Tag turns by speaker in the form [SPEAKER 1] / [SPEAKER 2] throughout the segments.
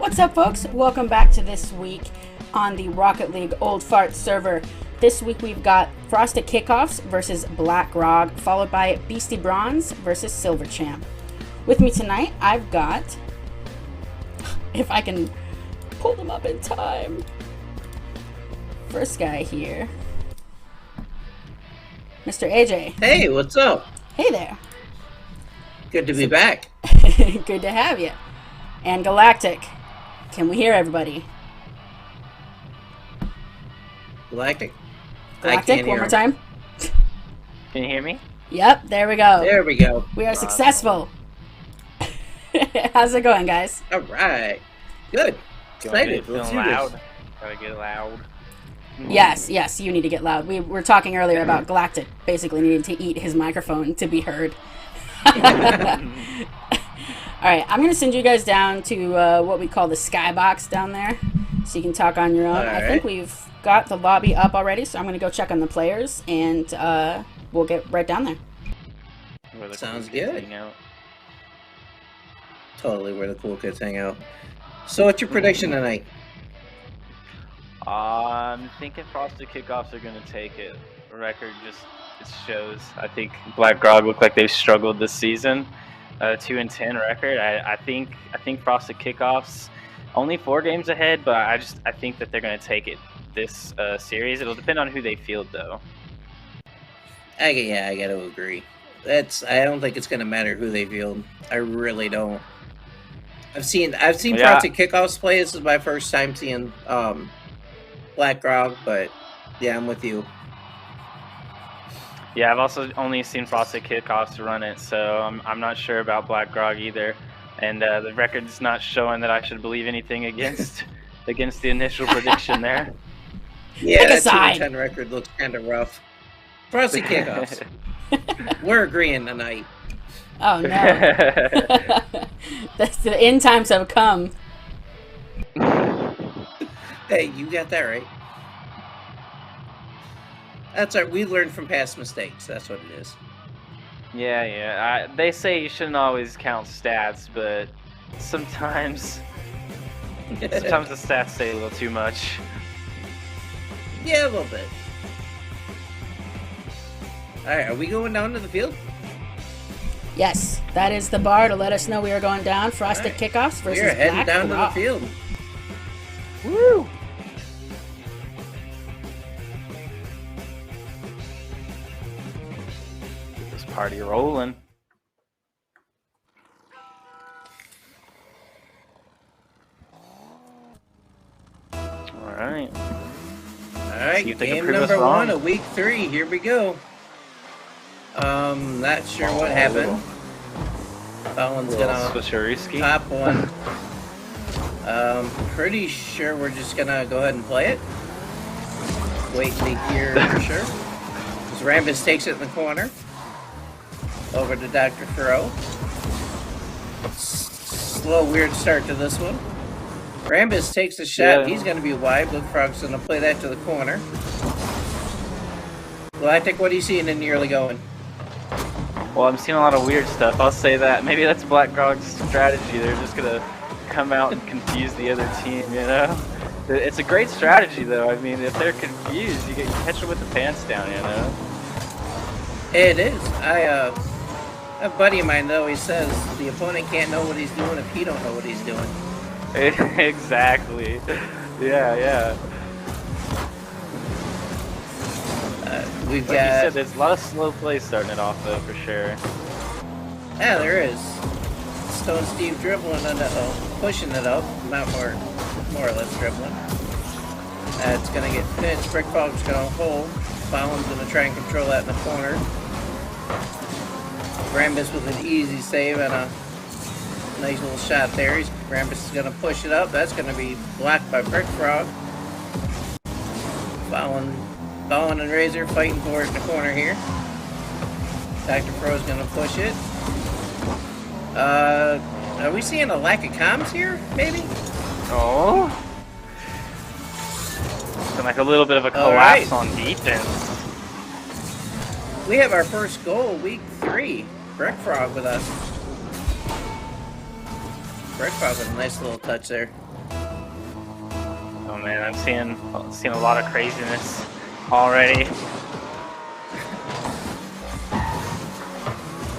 [SPEAKER 1] What's up, folks? Welcome back to This Week on the Rocket League Old Fart server. This week we've got Frosted Kickoffs versus Black Grog, followed by Beastie Bronze versus Silver Champ. With me tonight, I've got, if I can pull them up in time, first guy here, Mr. AJ.
[SPEAKER 2] Hey, what's up?
[SPEAKER 1] Hey there.
[SPEAKER 2] Good to be back.
[SPEAKER 1] Good to have you. And Galactic. Can we hear everybody?
[SPEAKER 2] Galactic?
[SPEAKER 1] Galactic, one more time.
[SPEAKER 3] Can you hear me?
[SPEAKER 1] Yep, there we go.
[SPEAKER 2] There we go.
[SPEAKER 1] We are successful. How's it going, guys?
[SPEAKER 2] All right. Good. Excited. Let's do
[SPEAKER 3] loud.
[SPEAKER 2] this.
[SPEAKER 3] Gotta get loud.
[SPEAKER 1] Yes, you need to get loud. We were talking earlier about Galactic basically needing to eat his microphone to be heard. Alright, I'm going to send you guys down to what we call the skybox down there, so you can talk on your own.
[SPEAKER 2] All
[SPEAKER 1] I
[SPEAKER 2] right.
[SPEAKER 1] think we've got the lobby up already, so I'm going to go check on the players, and we'll get right down there.
[SPEAKER 3] Where the
[SPEAKER 2] Sounds
[SPEAKER 3] cool kids
[SPEAKER 2] good.
[SPEAKER 3] hang out.
[SPEAKER 2] Totally where the cool kids hang out. So what's your prediction tonight?
[SPEAKER 3] I'm thinking Frosted Kickoffs are gonna take it. The record just it shows. I think Black Grog look like they've struggled this season. 2-10 record. I think Frosted Kickoffs only 4 games ahead, but I think that they're gonna take it this series. It'll depend on who they field though.
[SPEAKER 2] I got to agree. I don't think it's going to matter who they field. I really don't. I've seen
[SPEAKER 3] Yeah.
[SPEAKER 2] Frosted Kickoffs play. This is my first time seeing Black Grog, but yeah, I'm with you.
[SPEAKER 3] Yeah, I've also only seen Frosted Kickoffs run it, so I'm not sure about Black Grog either. And the record's not showing that I should believe anything against the initial prediction there.
[SPEAKER 2] Yeah,
[SPEAKER 1] Pick a
[SPEAKER 2] that
[SPEAKER 1] side.
[SPEAKER 2] 2-10 record looks kind of rough. Frosted Kickoffs. We're agreeing tonight.
[SPEAKER 1] Oh, no. That's the end times have come.
[SPEAKER 2] Hey, you got that right. That's right. We learned from past mistakes. That's what it is.
[SPEAKER 3] Yeah. They say you shouldn't always count stats, but sometimes the stats say a little too much.
[SPEAKER 2] Yeah, a little bit. All right, are we going down to the field?
[SPEAKER 1] Yes, that is the bar to let us know we are going down. Frosted
[SPEAKER 2] All right.
[SPEAKER 1] Kickoffs versus
[SPEAKER 2] We're heading
[SPEAKER 1] Black
[SPEAKER 2] down to the
[SPEAKER 1] Grog.
[SPEAKER 2] field.
[SPEAKER 3] Woo! Get this party rolling. All right.
[SPEAKER 2] All right,
[SPEAKER 3] See if they can
[SPEAKER 2] game
[SPEAKER 3] prove us
[SPEAKER 2] number
[SPEAKER 3] wrong.
[SPEAKER 2] 1 of week 3. Here we go. Not sure what happened. Fallon's gonna
[SPEAKER 3] Swisherooski.
[SPEAKER 2] pop one. Pretty sure we're just gonna go ahead and play it. Wait to hear for sure. As Rambus takes it in the corner. Over to Dr. Furrow. Slow, weird start to this one. Rambus takes a shot.
[SPEAKER 3] Yeah.
[SPEAKER 2] He's going to be wide. Blue Frog's going to play that to the corner. Galactic, what are you seeing in the early going?
[SPEAKER 3] Well, I'm seeing a lot of weird stuff. I'll say that. Maybe that's Black Grog's strategy. They're just gonna come out and confuse the other team, you know? It's a great strategy, though. I mean, if they're confused, you can catch them with the pants down, you know?
[SPEAKER 2] It is. A buddy of mine, though, he says the opponent can't know what he's doing if he don't know what he's doing.
[SPEAKER 3] Exactly. Yeah.
[SPEAKER 2] We've
[SPEAKER 3] Like you
[SPEAKER 2] got...
[SPEAKER 3] said, there's a lot of slow plays starting it off, though, for sure.
[SPEAKER 2] Yeah, there is. Stone Steve dribbling on it, pushing it up, not more or less dribbling. It's gonna get pinched. Brick Fog's gonna hold. Fallon's gonna try and control that in the corner. Rambus with an easy save and a nice little shot there. Rambus is gonna push it up. That's gonna be blocked by Brick Frog. Fallon and Razor fighting for it in the corner here. Dr. Fro's gonna push it. Are we seeing a lack of comms here, maybe?
[SPEAKER 3] Oh. It's been like a little bit of a
[SPEAKER 2] All
[SPEAKER 3] collapse
[SPEAKER 2] right.
[SPEAKER 3] on defense.
[SPEAKER 2] We have our first goal, week 3. Brick Frog with us. Brick Frog with a nice little touch there.
[SPEAKER 3] man. I'm seeing a lot of craziness already.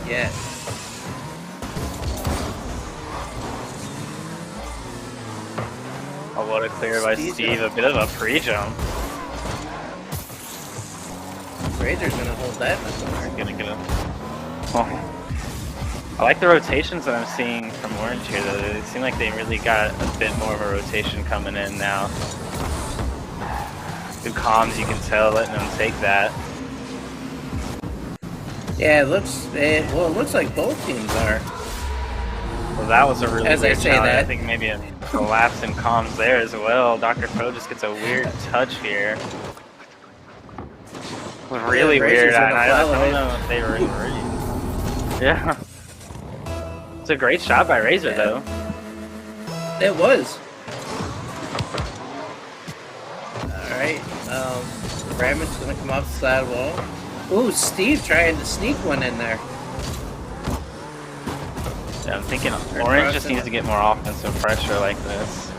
[SPEAKER 2] Yeah.
[SPEAKER 3] Oh, what a clear by Steve. A bit of a pre-jump.
[SPEAKER 2] Razor's gonna hold that in the corner.
[SPEAKER 3] Gonna get him. Oh. I like the rotations that I'm seeing from Orange here, though. They seem like they really got a bit more of a rotation coming in now. Good comms, you can tell, letting them take that.
[SPEAKER 2] Yeah, it looks like both teams are.
[SPEAKER 3] Well, that was a really
[SPEAKER 2] As I
[SPEAKER 3] weird
[SPEAKER 2] say
[SPEAKER 3] challenge.
[SPEAKER 2] that.
[SPEAKER 3] I think maybe a collapse in comms there as well. Dr. Fro just gets a weird touch here. It was really weird. I don't know if they were in ready. Yeah. It's a great shot by Razor, though.
[SPEAKER 2] It was. Alright, Rabbit's gonna come off the side wall. Ooh, Steve trying to sneak one in there.
[SPEAKER 3] Yeah, I'm thinking Orange just needs to get more offensive pressure like this.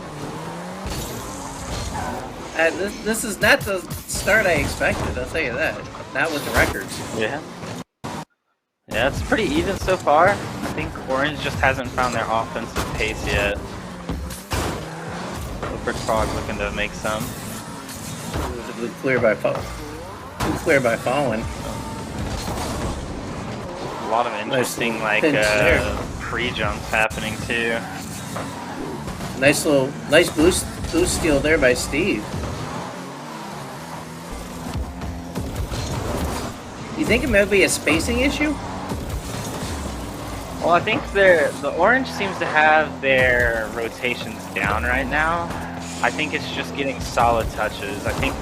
[SPEAKER 2] This is not the start I expected, I'll tell you that. Not with the records.
[SPEAKER 3] Yeah. Yeah, it's pretty even so far. I think Orange just hasn't found their offensive pace yet. Super Frog looking to make some.
[SPEAKER 2] Clear by falling.
[SPEAKER 3] A lot of interesting pre-jumps happening too.
[SPEAKER 2] Nice boost steal there by Steve. You think it might be a spacing issue?
[SPEAKER 3] Well, I think the Orange seems to have their rotations down right now. I think it's just getting solid touches. I think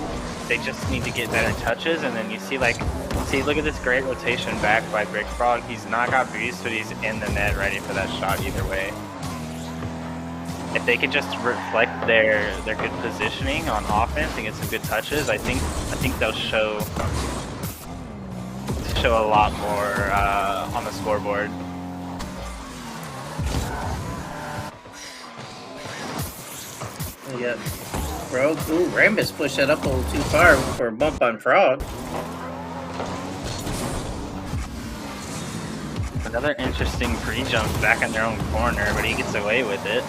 [SPEAKER 3] they just need to get better touches, and then you see look at this great rotation back by Brick Frog. He's not got boost, but he's in the net ready for that shot either way. If they could just reflect their good positioning on offense and get some good touches, I think they'll show a lot more on the scoreboard.
[SPEAKER 2] Yeah. Frog. Ooh, Rambus pushed that up a little too far for a bump on Frog.
[SPEAKER 3] Another interesting pre-jump back in their own corner, but he gets away with it.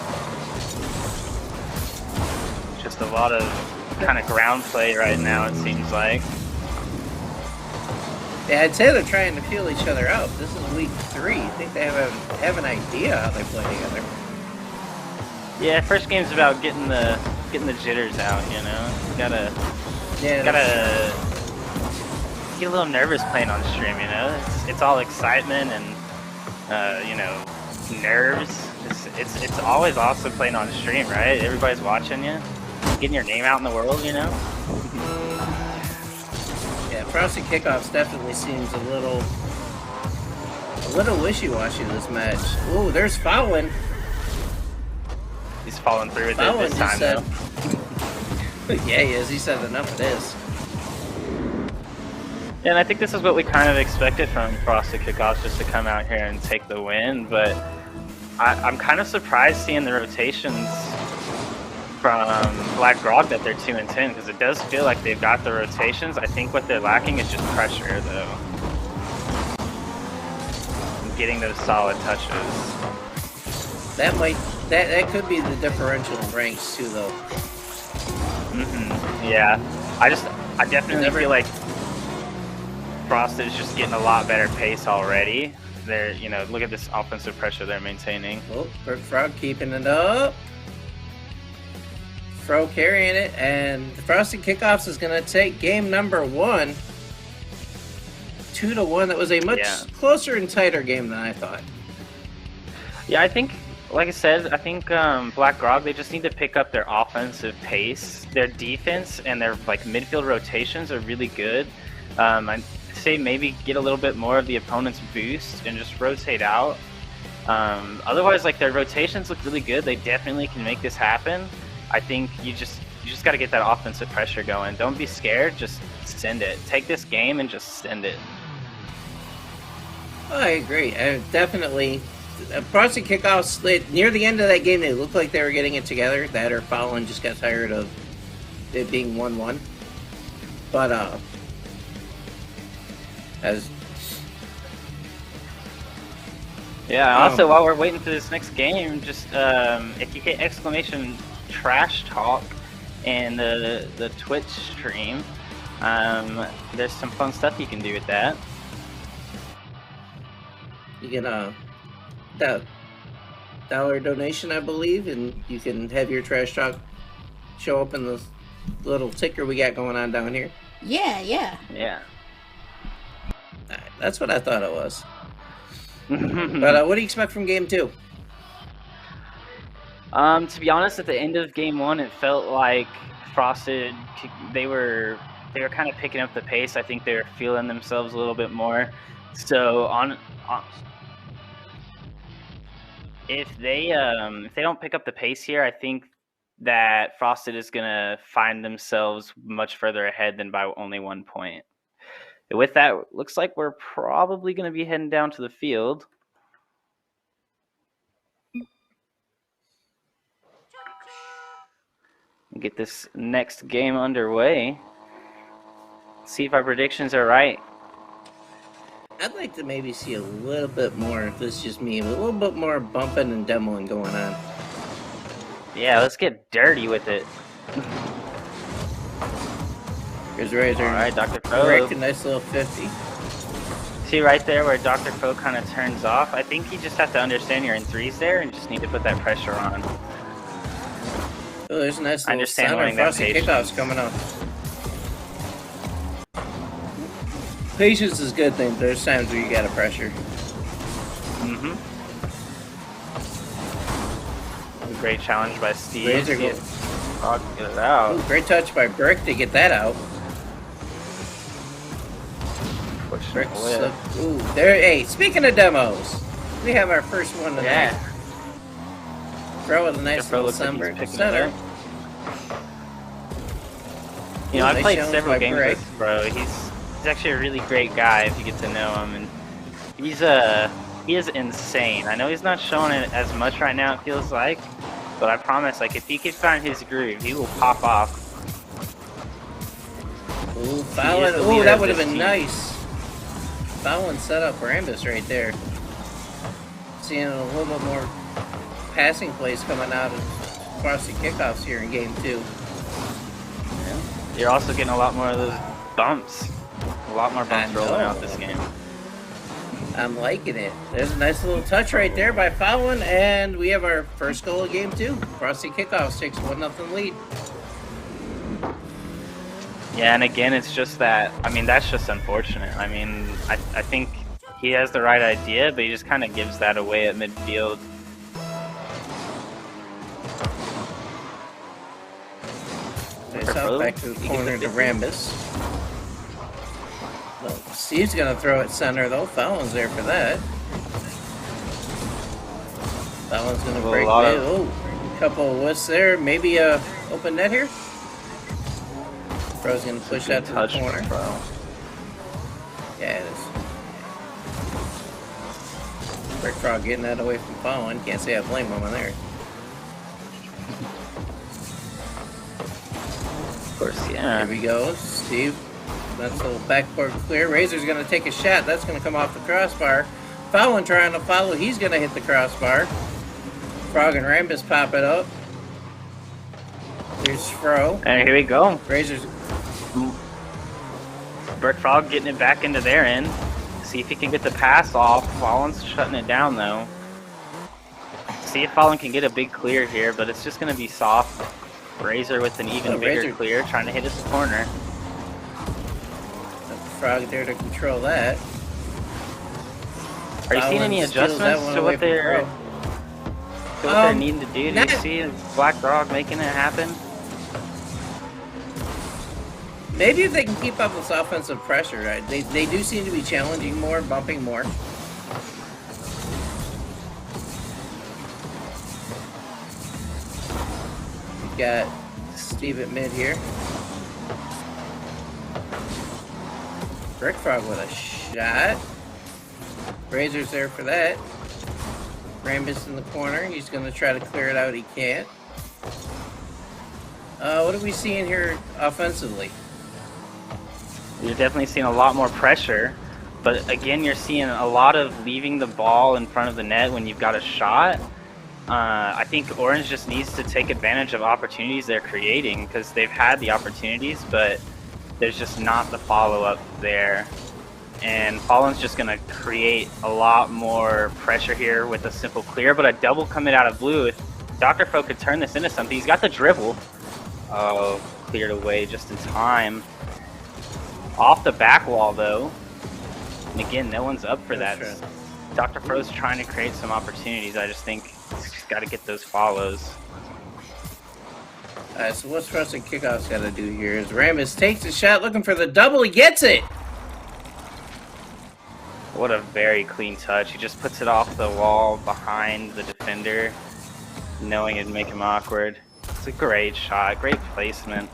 [SPEAKER 3] Just a lot of kind of ground play right now, it seems like.
[SPEAKER 2] Yeah, I'd say they're trying to feel each other out. This is week 3. I think they have an idea how they play together.
[SPEAKER 3] Yeah, first game's about getting the jitters out, you know. You gotta get a little nervous playing on stream, you know. It's all excitement and nerves. It's always awesome playing on stream, right? Everybody's watching you, getting your name out in the world, you know.
[SPEAKER 2] Yeah, Frosty Kickoffs definitely seems a little wishy-washy this match. Ooh, there's Fallon.
[SPEAKER 3] He's falling through with it this time, though.
[SPEAKER 2] Yeah, he is. He said enough of this.
[SPEAKER 3] Yeah, and I think this is what we kind of expected from Frosted Kickoffs, just to come out here and take the win, but I'm kind of surprised seeing the rotations from Black Grog that they're 2-10, because it does feel like they've got the rotations. I think what they're lacking is just pressure, though. And getting those solid touches.
[SPEAKER 2] That could be the differential in ranks too, though.
[SPEAKER 3] Yeah, I definitely feel like Frosted is just getting a lot better pace already. They're, look at this offensive pressure they're maintaining.
[SPEAKER 2] Oh, Brick Frog keeping it up. Fro carrying it, and the Frosted Kickoffs is going to take game number 1. 2-1. That was a much closer and tighter game than I thought.
[SPEAKER 3] Yeah, I think, like I said, Black Grog, they just need to pick up their offensive pace. Their defense and their midfield rotations are really good. I'd say maybe get a little bit more of the opponent's boost and just rotate out. Otherwise, their rotations look really good. They definitely can make this happen. I think you just got to get that offensive pressure going. Don't be scared. Just send it. Take this game and just send it.
[SPEAKER 2] I agree. Definitely. Frosted Kickoffs, near the end of that game, they looked like they were getting it together. That or Fallon just got tired of it being 1-1. But as
[SPEAKER 3] Yeah, also while we're waiting for this next game, just if you hit exclamation trash talk in the Twitch stream, there's some fun stuff you can do with that.
[SPEAKER 2] you can $1 donation, I believe, and you can have your trash talk show up in the little ticker we got going on down here.
[SPEAKER 1] Yeah.
[SPEAKER 3] Yeah.
[SPEAKER 2] Alright, that's what I thought it was. But what do you expect from game 2?
[SPEAKER 3] To be honest, at the end of game 1, it felt like Frosted, they were kind of picking up the pace. I think they were feeling themselves a little bit more. So if they don't pick up the pace here, I think that Frosted is gonna find themselves much further ahead than by only 1 point. With that, looks like we're probably gonna be heading down to the field. Get this next game underway. See if our predictions are right.
[SPEAKER 2] I'd like to maybe see a little bit more, if this is just me, a little bit more bumping and demoing going on.
[SPEAKER 3] Yeah, let's get dirty with it.
[SPEAKER 2] Here's Razor.
[SPEAKER 3] Alright, Dr.
[SPEAKER 2] Correct,
[SPEAKER 3] Pro.
[SPEAKER 2] a nice little 50.
[SPEAKER 3] See right there where Dr. Pro kind of turns off? I think you just have to understand you're in threes there and just need to put that pressure on.
[SPEAKER 2] Oh, there's a nice little
[SPEAKER 3] understand
[SPEAKER 2] center
[SPEAKER 3] wanting that
[SPEAKER 2] Frosty
[SPEAKER 3] patience.
[SPEAKER 2] kickoffs coming up. Patience is a good thing, but there's times where you gotta pressure.
[SPEAKER 3] Mm-hmm. Great challenge by Steve.
[SPEAKER 2] Razor
[SPEAKER 3] See
[SPEAKER 2] go-
[SPEAKER 3] it. Oh, get it out.
[SPEAKER 2] Ooh, great touch by Brick to get that out.
[SPEAKER 3] Push
[SPEAKER 2] Brick
[SPEAKER 3] the lid.
[SPEAKER 2] slipped. Ooh, there. Hey, speaking of demos, we have our first one tonight.
[SPEAKER 3] Yeah.
[SPEAKER 2] Throw with a nice
[SPEAKER 3] Pro
[SPEAKER 2] little
[SPEAKER 3] looks like he's
[SPEAKER 2] center.
[SPEAKER 3] picking it
[SPEAKER 2] Center.
[SPEAKER 3] up. You know,
[SPEAKER 2] Ooh,
[SPEAKER 3] I've
[SPEAKER 2] nice
[SPEAKER 3] played
[SPEAKER 2] challenge
[SPEAKER 3] several
[SPEAKER 2] by
[SPEAKER 3] games
[SPEAKER 2] Brick.
[SPEAKER 3] with Bro. He's actually a really great guy if you get to know him, and he is insane. I know he's not showing it as much right now, it feels like, but I promise, like, if he can find his groove, he will pop off.
[SPEAKER 2] Ooh, Fallon.
[SPEAKER 3] the
[SPEAKER 2] Ooh,
[SPEAKER 3] leader
[SPEAKER 2] that
[SPEAKER 3] of
[SPEAKER 2] would have
[SPEAKER 3] this
[SPEAKER 2] been
[SPEAKER 3] team.
[SPEAKER 2] nice. Fallon set up Rambus right there. Seeing a little bit more passing plays coming out of Frosty kickoffs here in game 2.
[SPEAKER 3] You're also getting a lot more of those bumps. A lot more bumps
[SPEAKER 2] I
[SPEAKER 3] rolling
[SPEAKER 2] know.
[SPEAKER 3] out this game.
[SPEAKER 2] I'm liking it. There's a nice little touch right there by Fallon, and we have our first goal of game 2. Frosty kickoffs takes 1-0 lead.
[SPEAKER 3] Yeah, and again, it's just that, I mean, that's just unfortunate. I mean, I think he has the right idea, but he just kind of gives that away at midfield.
[SPEAKER 2] Nice out back to the corner to Rambus. Well, Steve's gonna throw it center though. Fallon's there for that. Fallon's gonna
[SPEAKER 3] Well, a
[SPEAKER 2] break
[SPEAKER 3] lot
[SPEAKER 2] mid.
[SPEAKER 3] of-
[SPEAKER 2] Oh, couple of whiffs there. Maybe a open net here. Bro's gonna push out to the
[SPEAKER 3] Touch
[SPEAKER 2] corner.
[SPEAKER 3] Bro.
[SPEAKER 2] Yeah, it is. Brick Frog getting that away from Fallon. Can't say I blame him on there.
[SPEAKER 3] Of course, yeah.
[SPEAKER 2] Here we go, Steve. That's a little backboard clear. Razor's gonna take a shot. That's gonna come off the crossbar. Fallon trying to follow. He's gonna hit the crossbar. Frog and Rambus pop it up. Here's Fro.
[SPEAKER 3] And here we go.
[SPEAKER 2] Razor's.
[SPEAKER 3] Brick Frog getting it back into their end. See if he can get the pass off. Fallon's shutting it down, though. See if Fallon can get a big clear here, but it's just going to be soft. Razor with an even bigger
[SPEAKER 2] Razor.
[SPEAKER 3] clear, trying to hit his corner.
[SPEAKER 2] Frog there to control that.
[SPEAKER 3] Are you seeing any
[SPEAKER 2] Fallon steals that
[SPEAKER 3] adjustments
[SPEAKER 2] one
[SPEAKER 3] to
[SPEAKER 2] away
[SPEAKER 3] what
[SPEAKER 2] from
[SPEAKER 3] they're
[SPEAKER 2] Fro.
[SPEAKER 3] needing to do? Do you
[SPEAKER 2] not-
[SPEAKER 3] see Black Frog making it happen?
[SPEAKER 2] Maybe if they can keep up this offensive pressure, right? They do seem to be challenging more, bumping more. We've got Steve at mid here. Brick Frog with a shot. Razor's there for that. Rambus in the corner. He's going to try to clear it out. He can't. What are we seeing here offensively?
[SPEAKER 3] You're definitely seeing a lot more pressure, but again, you're seeing a lot of leaving the ball in front of the net when you've got a shot. I think Orange just needs to take advantage of opportunities they're creating because they've had the opportunities, but there's just not the follow-up there. And Fallen's just going to create a lot more pressure here with a simple clear, but a double coming out of blue. If Dr. Fro could turn this into something, he's got the dribble. Oh, cleared away just in time. Off the back wall, though. And again, no one's up for that. Dr. Fro's trying to create some opportunities. I just think he's got to get those follows.
[SPEAKER 2] Alright, so what's Frosted Kickoff's got to do here is Rammus takes the shot looking for the double. He gets it!
[SPEAKER 3] What a very clean touch. He just puts it off the wall behind the defender, knowing it'd make him awkward. It's a great shot, great placement.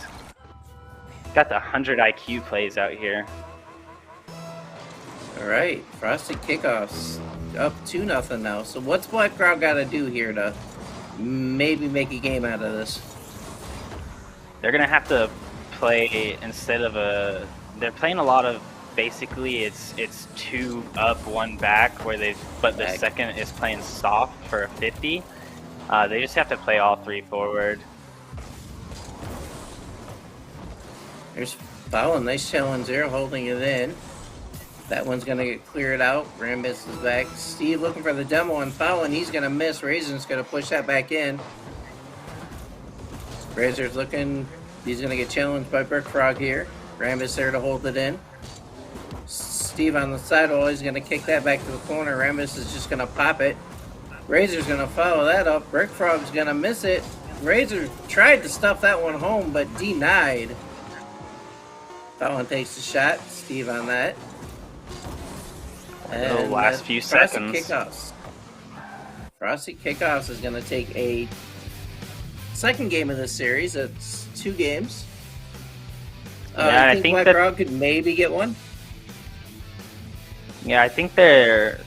[SPEAKER 3] Got the 100 IQ plays out here.
[SPEAKER 2] Alright, Frosted Kickoffs up 2-0 now. So what's Black Grog got to do here to maybe make a game out of this?
[SPEAKER 3] They're going to have to play instead of a... They're playing a lot of... Basically, it's 2 up, 1 back, where but the second is playing soft for a 50. They just have to play all 3 forward.
[SPEAKER 2] There's Fallen, nice challenge there, holding it in. That one's gonna get cleared out. Rammus is back. Steve looking for the demo on Fallen. He's gonna miss. Razor's gonna push that back in. Razor's looking. He's gonna get challenged by Brickfrog here. Rammus there to hold it in. Steve on the sidewall, he's gonna kick that back to the corner. Rammus is just gonna pop it. Razor's gonna follow that up. Brickfrog's gonna miss it. Razor tried to stuff that one home, but denied. Fallen takes the shot. Steve on that.
[SPEAKER 3] And the last few seconds.
[SPEAKER 2] Kickoffs. Frosty Kickoffs is gonna take a second game of this series. It's 2 games.
[SPEAKER 3] Yeah,
[SPEAKER 2] I think Black Grog could maybe get one.
[SPEAKER 3] Yeah, I think their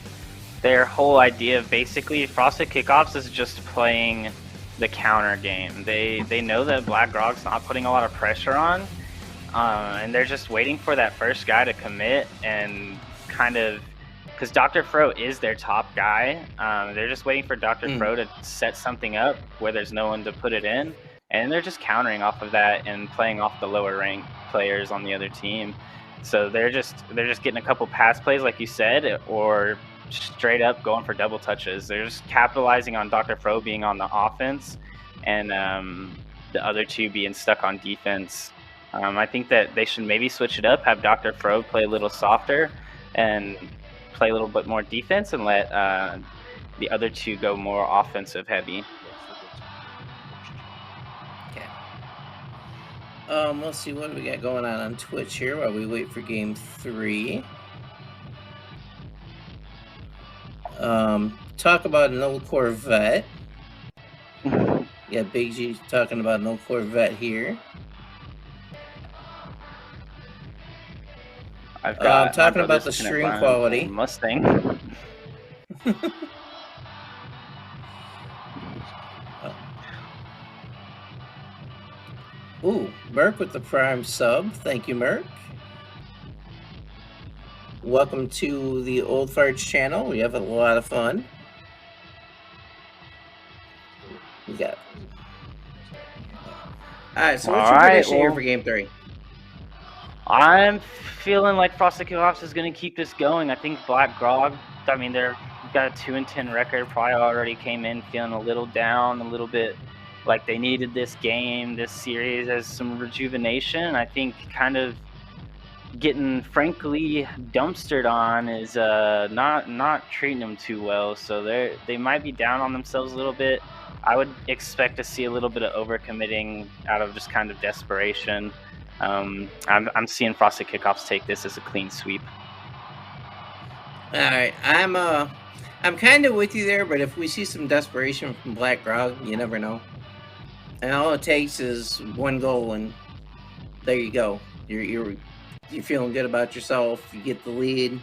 [SPEAKER 3] whole idea of basically Frosted Kickoffs is just playing the counter game. They know that Black Grog's not putting a lot of pressure on, and they're just waiting for that first guy to commit and kind of, because Dr. Fro is their top guy. They're just waiting for Dr. Fro to set something up where there's no one to put it in, and they're just countering off of that and playing off the lower ranked players on the other team. So they're just getting a couple pass plays, like you said, or straight up going for double touches. They're just capitalizing on Dr. Fro being on the offense and the other 2 being stuck on defense. I think that they should maybe switch it up, have Dr. Fro play a little softer and play a little bit more defense, and let the other 2 go more offensive heavy.
[SPEAKER 2] Let's see what we got going on Twitch here while we wait for game 3. Talk about an old Corvette. Yeah, Big G's talking about an old Corvette here. I'm talking about the stream quality.
[SPEAKER 3] Mustang.
[SPEAKER 2] Ooh, Merc with the Prime sub. Thank you, Merc. Welcome to the Old Farts channel. We have a lot of fun. We got. Alright, so what's your prediction here for game 3?
[SPEAKER 3] I'm feeling like Frosted Kickoffs is going to keep this going. I think Black Grog, I mean, they've got a 2-10 record, probably already came in feeling a little down, a little bit like they needed this game, this series as some rejuvenation. I think kind of getting frankly dumpstered on is not treating them too well. So they might be down on themselves a little bit. I would expect to see a little bit of overcommitting out of just kind of desperation. I'm seeing Frosted Kickoffs take this as a clean sweep.
[SPEAKER 2] All right, I'm kind of with you there, but if we see some desperation from Black Grog, you never know. And all it takes is 1 goal, and there you go. You're feeling good about yourself. You get the lead.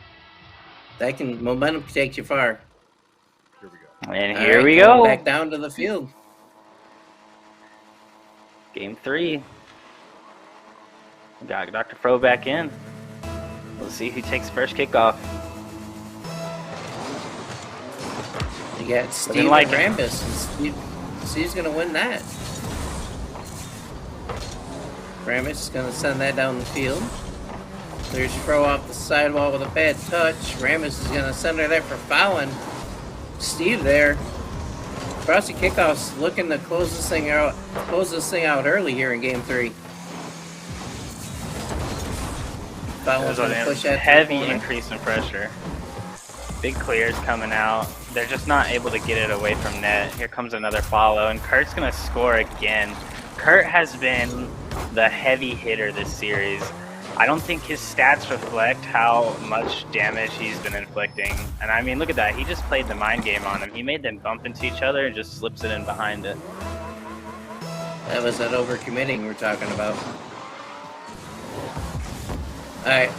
[SPEAKER 2] Momentum can take you far.
[SPEAKER 3] Here we go. And here we go.
[SPEAKER 2] Back down to the field.
[SPEAKER 3] Game 3. We got Dr. Fro back in. We'll see who takes first kickoff.
[SPEAKER 2] You got Steve
[SPEAKER 3] like
[SPEAKER 2] and Rambus, and Steve's gonna win that. Rambus is gonna send that down the field. There's Fro off the sidewall with a bad touch. Rambus is gonna send her there for fouling. Steve there. Frosty Kickoff's looking to close this thing out early here in Game 3.
[SPEAKER 3] There's a heavy increase in pressure. Big clears coming out. They're just not able to get it away from net. Here comes another follow, and Kurt's gonna score again. Kurt has been the heavy hitter this series. I don't think his stats reflect how much damage he's been inflicting. And I mean, look at that. He just played the mind game on him. He made them bump into each other and just slips it in behind it.
[SPEAKER 2] That was that overcommitting we're talking about. Alright,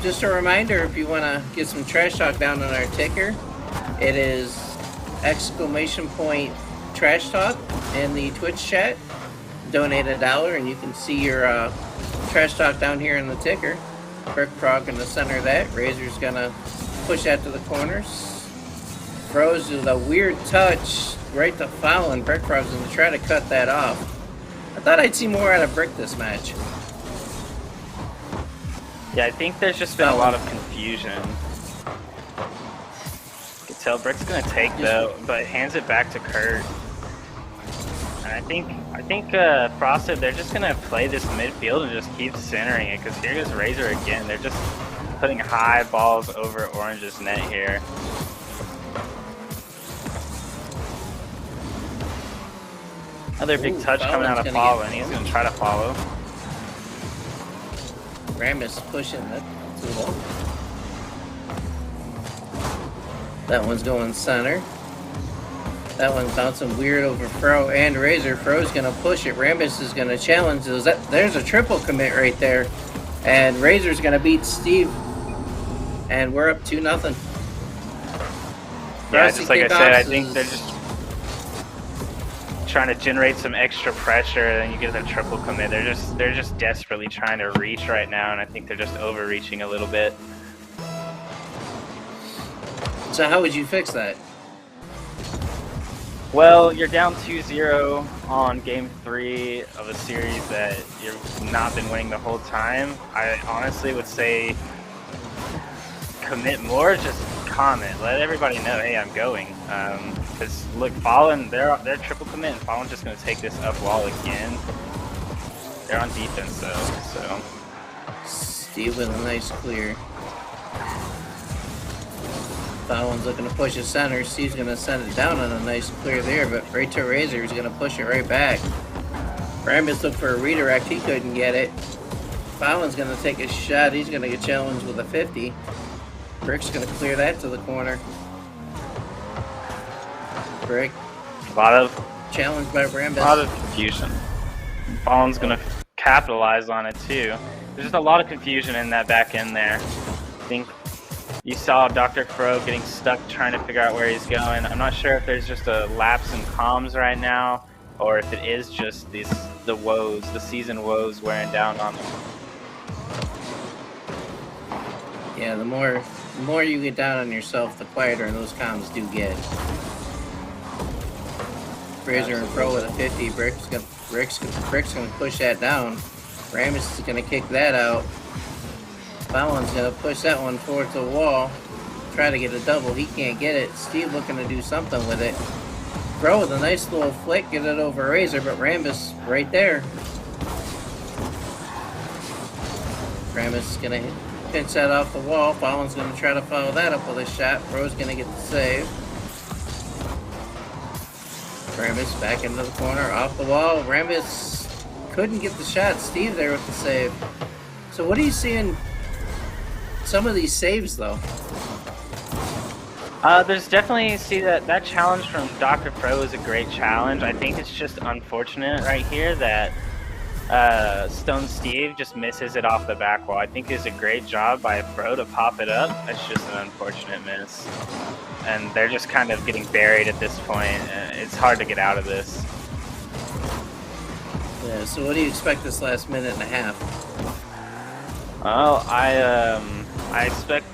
[SPEAKER 2] just a reminder, if you want to get some trash talk down on our ticker, it is !_ trash talk in the Twitch chat. Donate $1 and you can see your trash talk down here in the ticker. Brick Frog in the center of that. Razor's gonna push that to the corners. Froze with a weird touch right to foul, and Brick Frog's gonna try to cut that off. I thought I'd see more out of Brick this match.
[SPEAKER 3] Yeah, I think there's just been a lot of confusion. You can tell Brick's gonna take though, but hands it back to Kurt. And I think Frosted, they're just gonna play this midfield and just keep centering it, because here goes Razor again. They're just putting high balls over Orange's net here. Another big touch coming out of Follow, and he's gonna try to follow.
[SPEAKER 2] Rambus pushing that too long. That one's going center. That one's bouncing weird over Fro and Razor. Fro's gonna push it. Rambus is gonna challenge. There's a triple commit right there. And Razor's gonna beat Steve. And we're up 2-0.
[SPEAKER 3] Yeah, just like I said, I think they're just trying to generate some extra pressure, and then you get the triple commit. They're just desperately trying to reach right now, and I think they're just overreaching a little bit.
[SPEAKER 2] So how would you fix that?
[SPEAKER 3] Well, you're down 2-0 on Game 3 of a series that you've not been winning the whole time. I honestly would say commit more, just comment. Let everybody know, hey, I'm going. Because look, Fallen, they're triple commit, and Fallen's just going to take this up wall again. They're on defense though, so.
[SPEAKER 2] Steve with a nice clear. Fallen's looking to push it center. Steve's going to send it down on a nice clear there, but right to Razor is going to push it right back. Rambus looked for a redirect. He couldn't get it. Fallen's going to take a shot. He's going to get challenged with a 50. Brick's going to clear that to the corner. Brick.
[SPEAKER 3] A lot of
[SPEAKER 2] challenged by Rambus.
[SPEAKER 3] A lot of confusion. Fallen's going to capitalize on it too. There's just a lot of confusion in that back end there. I think you saw Dr. Fro getting stuck trying to figure out where he's going. I'm not sure if there's just a lapse in comms right now, or if it is just the season woes wearing down on them.
[SPEAKER 2] Yeah, the more you get down on yourself, the quieter those comms do get. Razor and Fro with a 50. Brick's gonna push that down. Rambus is gonna kick that out. Fallon's gonna push that one forward to the wall. Try to get a double. He can't get it. Steve looking to do something with it. Fro with a nice little flick, get it over Razor, but Rambus right there. Rambus is gonna pinch that off the wall. Fallon's gonna try to follow that up with a shot. Fro's gonna get the save. Rambus back into the corner, off the wall. Rambus couldn't get the shot. Steve there with the save. So what are you seeing? Some of these saves though.
[SPEAKER 3] There's definitely, see that challenge from Dr. Fro is a great challenge. I think it's just unfortunate right here that Stone Steve just misses it off the back wall. I think it's a great job by Fro to pop it up. It's just an unfortunate miss. And they're just kind of getting buried at this point. It's hard to get out of this.
[SPEAKER 2] Yeah, so what do you expect this last minute and a half?
[SPEAKER 3] Well, I expect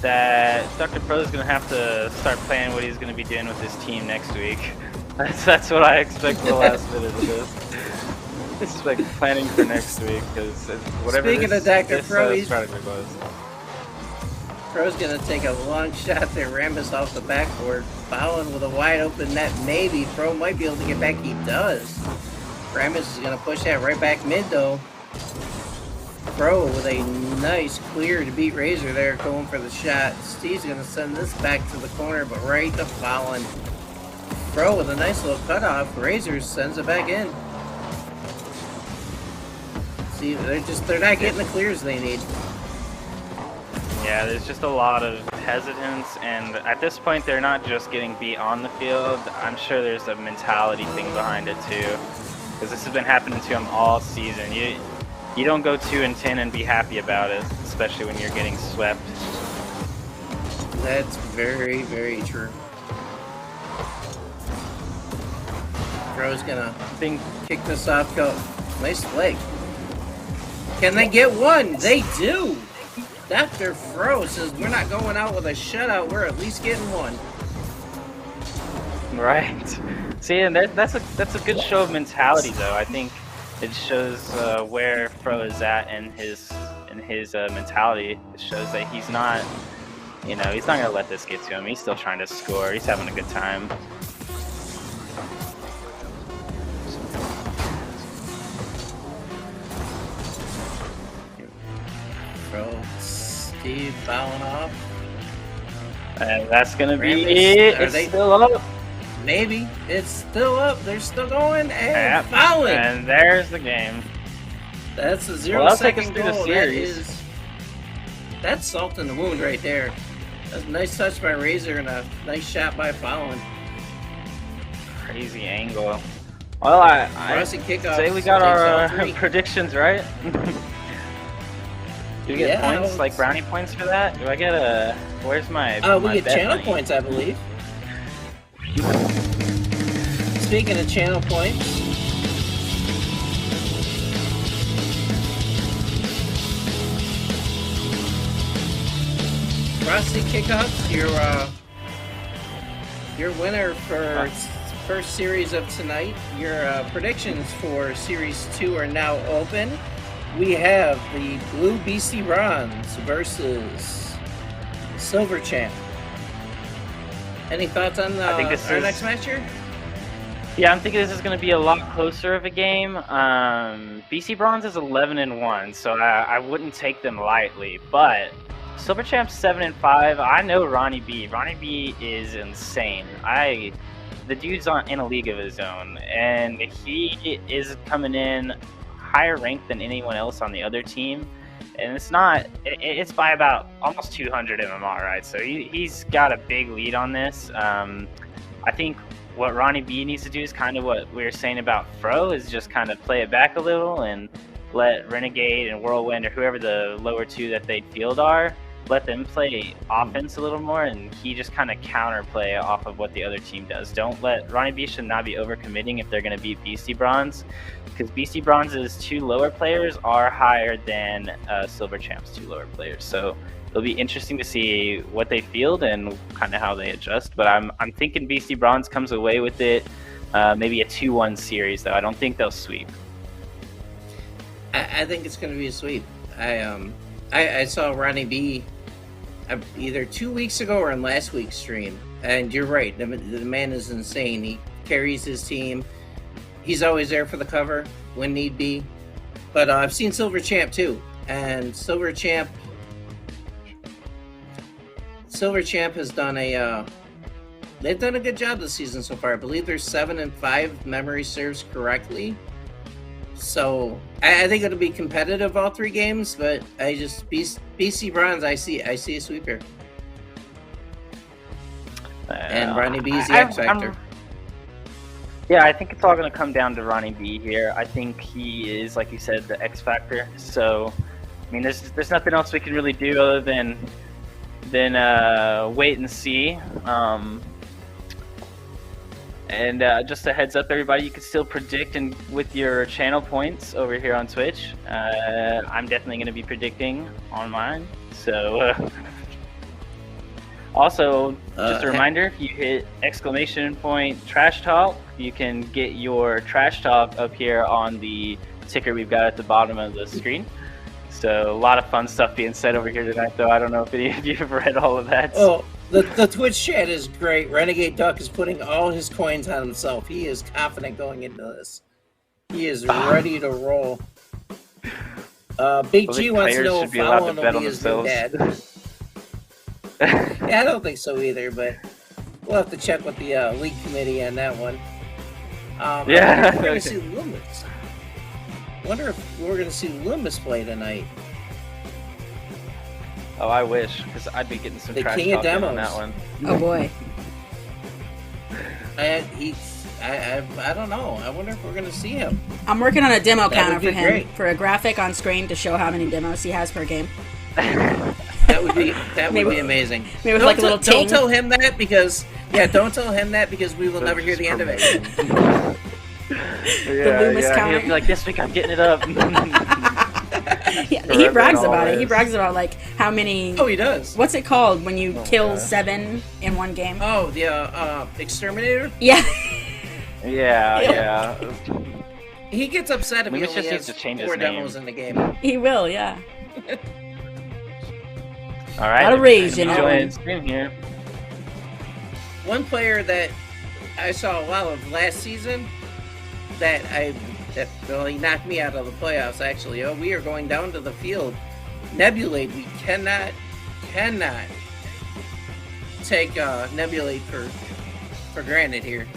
[SPEAKER 3] that Dr. Pro is going to have to start planning what he's going to be doing with his team next week. That's what I expect for the last minute of this. I expect planning for next week, because whatever
[SPEAKER 2] Speaking
[SPEAKER 3] this,
[SPEAKER 2] of Dr.
[SPEAKER 3] this
[SPEAKER 2] Pro,
[SPEAKER 3] strategy was.
[SPEAKER 2] Pro's gonna take a long shot there, Rambus off the backboard, fouling with a wide open net. Maybe Pro might be able to get back. He does. Rambus is gonna push that right back mid though. Pro with a nice clear to beat Razor there, going for the shot. Steve's gonna send this back to the corner, but right to Fallon. Pro with a nice little cutoff. Razor sends it back in. See, they're not getting the clears they need.
[SPEAKER 3] Yeah, there's just a lot of hesitance, and at this point they're not just getting beat on the field. I'm sure there's a mentality thing behind it too, because this has been happening to them all season. You don't go 2-10 and be happy about it, especially when you're getting swept.
[SPEAKER 2] That's very, very true. Pro's gonna kick this off. Go, nice leg. Can they get one? They do. Dr. Fro says we're not going out with a shutout. We're at least getting one.
[SPEAKER 3] Right. See, and that's a good show of mentality, though. I think it shows where Fro is at in his mentality. It shows that he's not, he's not gonna let this get to him. He's still trying to score. He's having a good time.
[SPEAKER 2] Fro, Steve fouling off.
[SPEAKER 3] And that's gonna be
[SPEAKER 2] Rambus,
[SPEAKER 3] it. It's still up.
[SPEAKER 2] Maybe. It's still up. They're still going. And
[SPEAKER 3] Yep.
[SPEAKER 2] fouling.
[SPEAKER 3] And there's the game.
[SPEAKER 2] That's a
[SPEAKER 3] Well,
[SPEAKER 2] 0-second
[SPEAKER 3] that'll take us through the
[SPEAKER 2] goal.
[SPEAKER 3] series.
[SPEAKER 2] That's salt in the wound right there. That's a nice touch by Razor and a nice shot by Fallon.
[SPEAKER 3] Crazy angle. Well, I
[SPEAKER 2] Rossi kickoff.
[SPEAKER 3] say we got
[SPEAKER 2] takes
[SPEAKER 3] our
[SPEAKER 2] all three.
[SPEAKER 3] predictions right. Do we get
[SPEAKER 2] Yeah,
[SPEAKER 3] points, like brownie points for that? Do I get a... Where's my
[SPEAKER 2] We
[SPEAKER 3] my
[SPEAKER 2] get
[SPEAKER 3] bet
[SPEAKER 2] channel
[SPEAKER 3] money?
[SPEAKER 2] points, I believe. Speaking of channel points, Rossi kickoffs. Your winner for first series of tonight. Your predictions for series 2 are now open. We have the Blue BC Bronze versus Silver Champ. Any thoughts on
[SPEAKER 3] I think this
[SPEAKER 2] our
[SPEAKER 3] is-
[SPEAKER 2] next match here?
[SPEAKER 3] Yeah, I'm thinking this is going to be a lot closer of a game. BC Bronze is 11-1, so I wouldn't take them lightly. But Silver Champ's 7-5. I know Ronnie B. Ronnie B is insane. The dude's in a league of his own, and he is coming in higher ranked than anyone else on the other team. And it's by about almost 200 MMR, right? So he's got a big lead on this. I think what Ronnie B needs to do is kind of what we were saying about Fro, is just kind of play it back a little and let Renegade and Whirlwind, or whoever the lower two that they field are, let them play offense a little more, and he just kind of counterplay off of what the other team does. Ronnie B should not be overcommitting if they're going to beat BC Bronze, because BC Bronze's 2 lower players are higher than Silver Champ's 2 lower players. So it'll be interesting to see what they field and kind of how they adjust. But I'm thinking BC Bronze comes away with it, maybe a 2-1 series, though. I don't think they'll sweep.
[SPEAKER 2] I think it's going to be a sweep. I saw Ronnie B either 2 weeks ago or in last week's stream, and you're right. The man is insane. He carries his team. He's always there for the cover when need be. But I've seen Silver Champ too, and Silver Champ has done they've done a good job this season so far. I believe they're 7-5, memory serves correctly. So I think it'll be competitive all 3 games, but BC Bronze, I see a sweep here. And Ronnie B is the X Factor.
[SPEAKER 3] Yeah, I think it's all going to come down to Ronnie B here. I think he is, like you said, the X Factor. So, I mean, there's nothing else we can really do other than wait and see. And just a heads up, everybody, you can still predict and with your channel points over here on Twitch. I'm definitely going to be predicting on mine. So, also, just a reminder, if you hit exclamation point trash talk, you can get your trash talk up here on the ticker we've got at the bottom of the screen. So, a lot of fun stuff being said over here tonight, though. I don't know if any of you have read all of that.
[SPEAKER 2] Oh. The Twitch chat is great. Renegade Duck is putting all his coins on himself. He is confident going into this. He is ready to roll. Big G wants to know if Fallon will be his new dad. Yeah, I don't think so either, but we'll have to check with the league committee on that one.
[SPEAKER 3] Yeah.
[SPEAKER 2] We're going to see Loomis. I wonder if we're going to see Loomis play tonight.
[SPEAKER 3] Oh, I wish, because I'd be getting some trash
[SPEAKER 2] king of
[SPEAKER 3] talk on
[SPEAKER 2] demos.
[SPEAKER 3] that one.
[SPEAKER 1] Oh boy.
[SPEAKER 2] I don't know. I wonder if we're going to see him.
[SPEAKER 1] I'm working on a demo counter
[SPEAKER 2] would be
[SPEAKER 1] for him,
[SPEAKER 2] great.
[SPEAKER 1] for a graphic on screen to show how many demos he has per game.
[SPEAKER 2] That would be amazing.
[SPEAKER 1] Maybe with like a little ting.
[SPEAKER 2] Don't tell him that because don't tell him that because we will never hear the end of it.
[SPEAKER 3] The
[SPEAKER 1] Loomis counter.
[SPEAKER 3] He'll be like, this week I'm getting it up.
[SPEAKER 1] Yeah, he brags about it. He brags about like how many.
[SPEAKER 2] Oh, he does.
[SPEAKER 1] What's it called when you kill 7 in one game?
[SPEAKER 2] Oh, the exterminator.
[SPEAKER 1] Yeah.
[SPEAKER 3] Yeah.
[SPEAKER 2] He gets upset if he
[SPEAKER 3] Loomis
[SPEAKER 2] only
[SPEAKER 3] just needs
[SPEAKER 2] has
[SPEAKER 3] to change his
[SPEAKER 2] 4
[SPEAKER 3] name.
[SPEAKER 2] demos in the game.
[SPEAKER 1] He will. Yeah.
[SPEAKER 3] All right.
[SPEAKER 1] A lot of rage in
[SPEAKER 3] enjoying
[SPEAKER 1] that
[SPEAKER 3] stream here.
[SPEAKER 2] One player that I saw a lot of last season that he knocked me out of the playoffs. Actually, we are going down to the field. Nebulate. We cannot take Nebulate for granted here.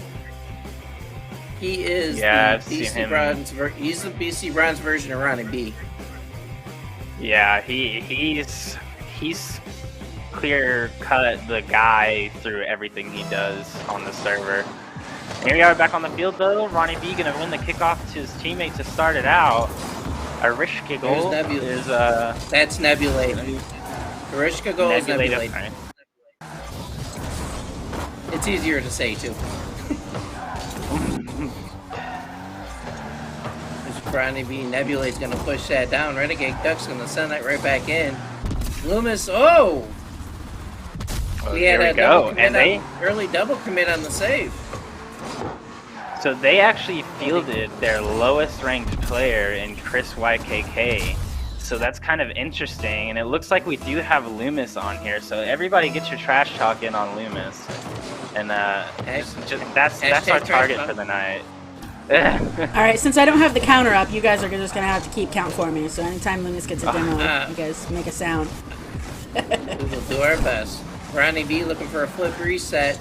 [SPEAKER 2] He is
[SPEAKER 3] Yeah,
[SPEAKER 2] the
[SPEAKER 3] I've seen
[SPEAKER 2] BC
[SPEAKER 3] him.
[SPEAKER 2] Bronze. He's the BC Bronze version of Ronnie B.
[SPEAKER 3] Yeah, he's clear cut the guy through everything he does on the server. Here we are back on the field though. Ronnie B gonna win the kickoff to his teammate to start it out. Arishka goal is
[SPEAKER 2] That's Nebulate. Arishka goal is
[SPEAKER 3] Nebulate.
[SPEAKER 2] Nebulate. It's easier to say too. Ronnie B. Nebulate's gonna push that down. Renegade Duck's gonna send that right back in. Loomis, we had a double commit early double commit on the save.
[SPEAKER 3] So they actually fielded their lowest ranked player in Chris YKK. So that's kind of interesting, and it looks like we do have Loomis on here. So everybody get your trash talk in on Loomis, and that's our target for the night.
[SPEAKER 1] Alright, since I don't have the counter up, you guys are just going to have to keep count for me. So anytime Loomis gets a demo, you guys make a sound.
[SPEAKER 2] We will do our best. Ronnie B looking for a flip reset.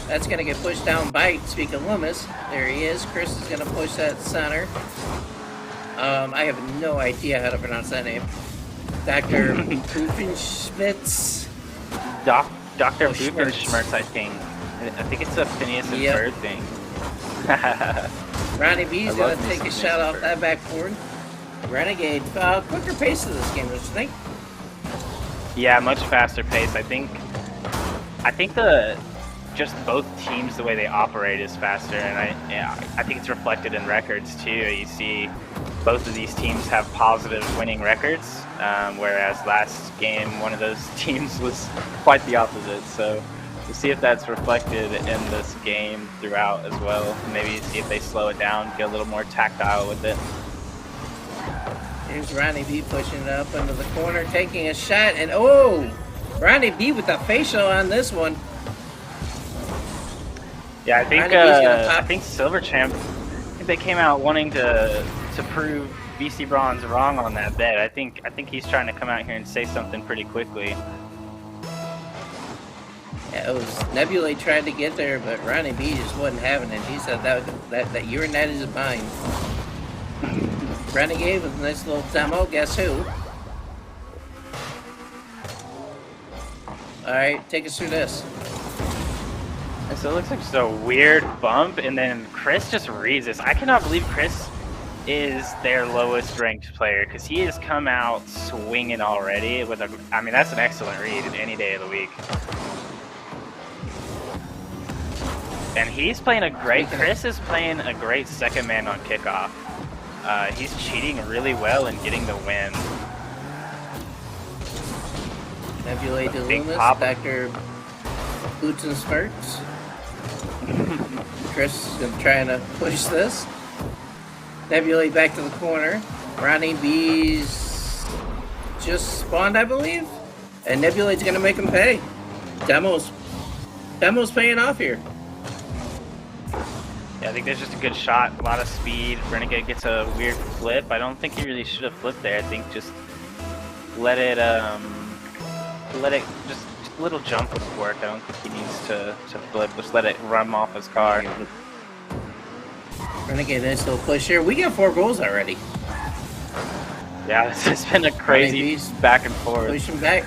[SPEAKER 2] That's going to get pushed down by, speaking of Loomis, there he is. Chris is going to push that center. I have no idea how to pronounce that name. Dr. Buffenschmitz.
[SPEAKER 3] Dr. Buffenschmitz, I think. I think it's a Phineas and Ferb thing.
[SPEAKER 2] Ronnie B's going to take a shot off that backboard. Renegade, quicker pace of this game, don't you think?
[SPEAKER 3] Yeah, much faster pace. I think just both teams, the way they operate is faster, and I think it's reflected in records too. You see both of these teams have positive winning records, whereas last game one of those teams was quite the opposite. So we'll see if that's reflected in this game throughout as well. Maybe see if they slow it down, get a little more tactile with it.
[SPEAKER 2] Here's Ronnie B pushing it up into the corner, taking a shot, and Ronnie B with the facial on this one.
[SPEAKER 3] Yeah, I think Silver Champ, they came out wanting to prove BC Bronze wrong on that bet. I think he's trying to come out here and say something pretty quickly.
[SPEAKER 2] Yeah, it was Nebulate tried to get there, but Ronnie B just wasn't having it. He said that your net is mine. Renegade with a nice little demo. Guess who? All right, take us through this.
[SPEAKER 3] And so it looks like just a weird bump, and then Chris just reads this. I cannot believe Chris is their lowest ranked player, because he has come out swinging already with that's an excellent read any day of the week. And he's playing a great.
[SPEAKER 2] Speaking of-
[SPEAKER 3] Chris is playing a great second man on kickoff. He's cheating really well and getting the win.
[SPEAKER 2] Nebula de
[SPEAKER 3] Big
[SPEAKER 2] Loomis,
[SPEAKER 3] pop.
[SPEAKER 2] Dr. Boots and Spurts. Chris is trying to push this. Nebula back to the corner. Ronnie B's just spawned, I believe. And Nebula's gonna make him pay. Demo's paying off here.
[SPEAKER 3] Yeah, I think there's just a good shot, a lot of speed. Renegade gets a weird flip. I don't think he really should have flipped there. I think just let it just a little jump would work. I don't think he needs to flip. Just let it run off his car.
[SPEAKER 2] Renegade nice little push here. We got 4 goals already.
[SPEAKER 3] Yeah, it's been a crazy
[SPEAKER 2] Beast
[SPEAKER 3] back and forth.
[SPEAKER 2] pushing back.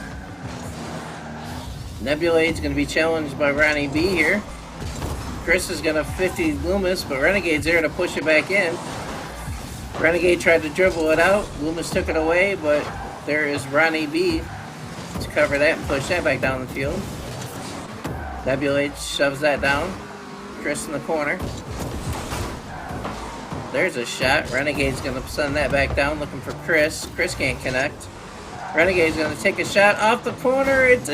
[SPEAKER 2] Nebulade's gonna be challenged by Ronnie B here. Chris is gonna 50 Loomis, but Renegade's there to push it back in. Renegade tried to dribble it out. Loomis took it away, but there is Ronnie B to cover that and push that back down the field. Nebulade shoves that down. Chris in the corner. There's a shot. Renegade's gonna send that back down, looking for Chris. Chris can't connect. Renegade's gonna take a shot off the corner. It's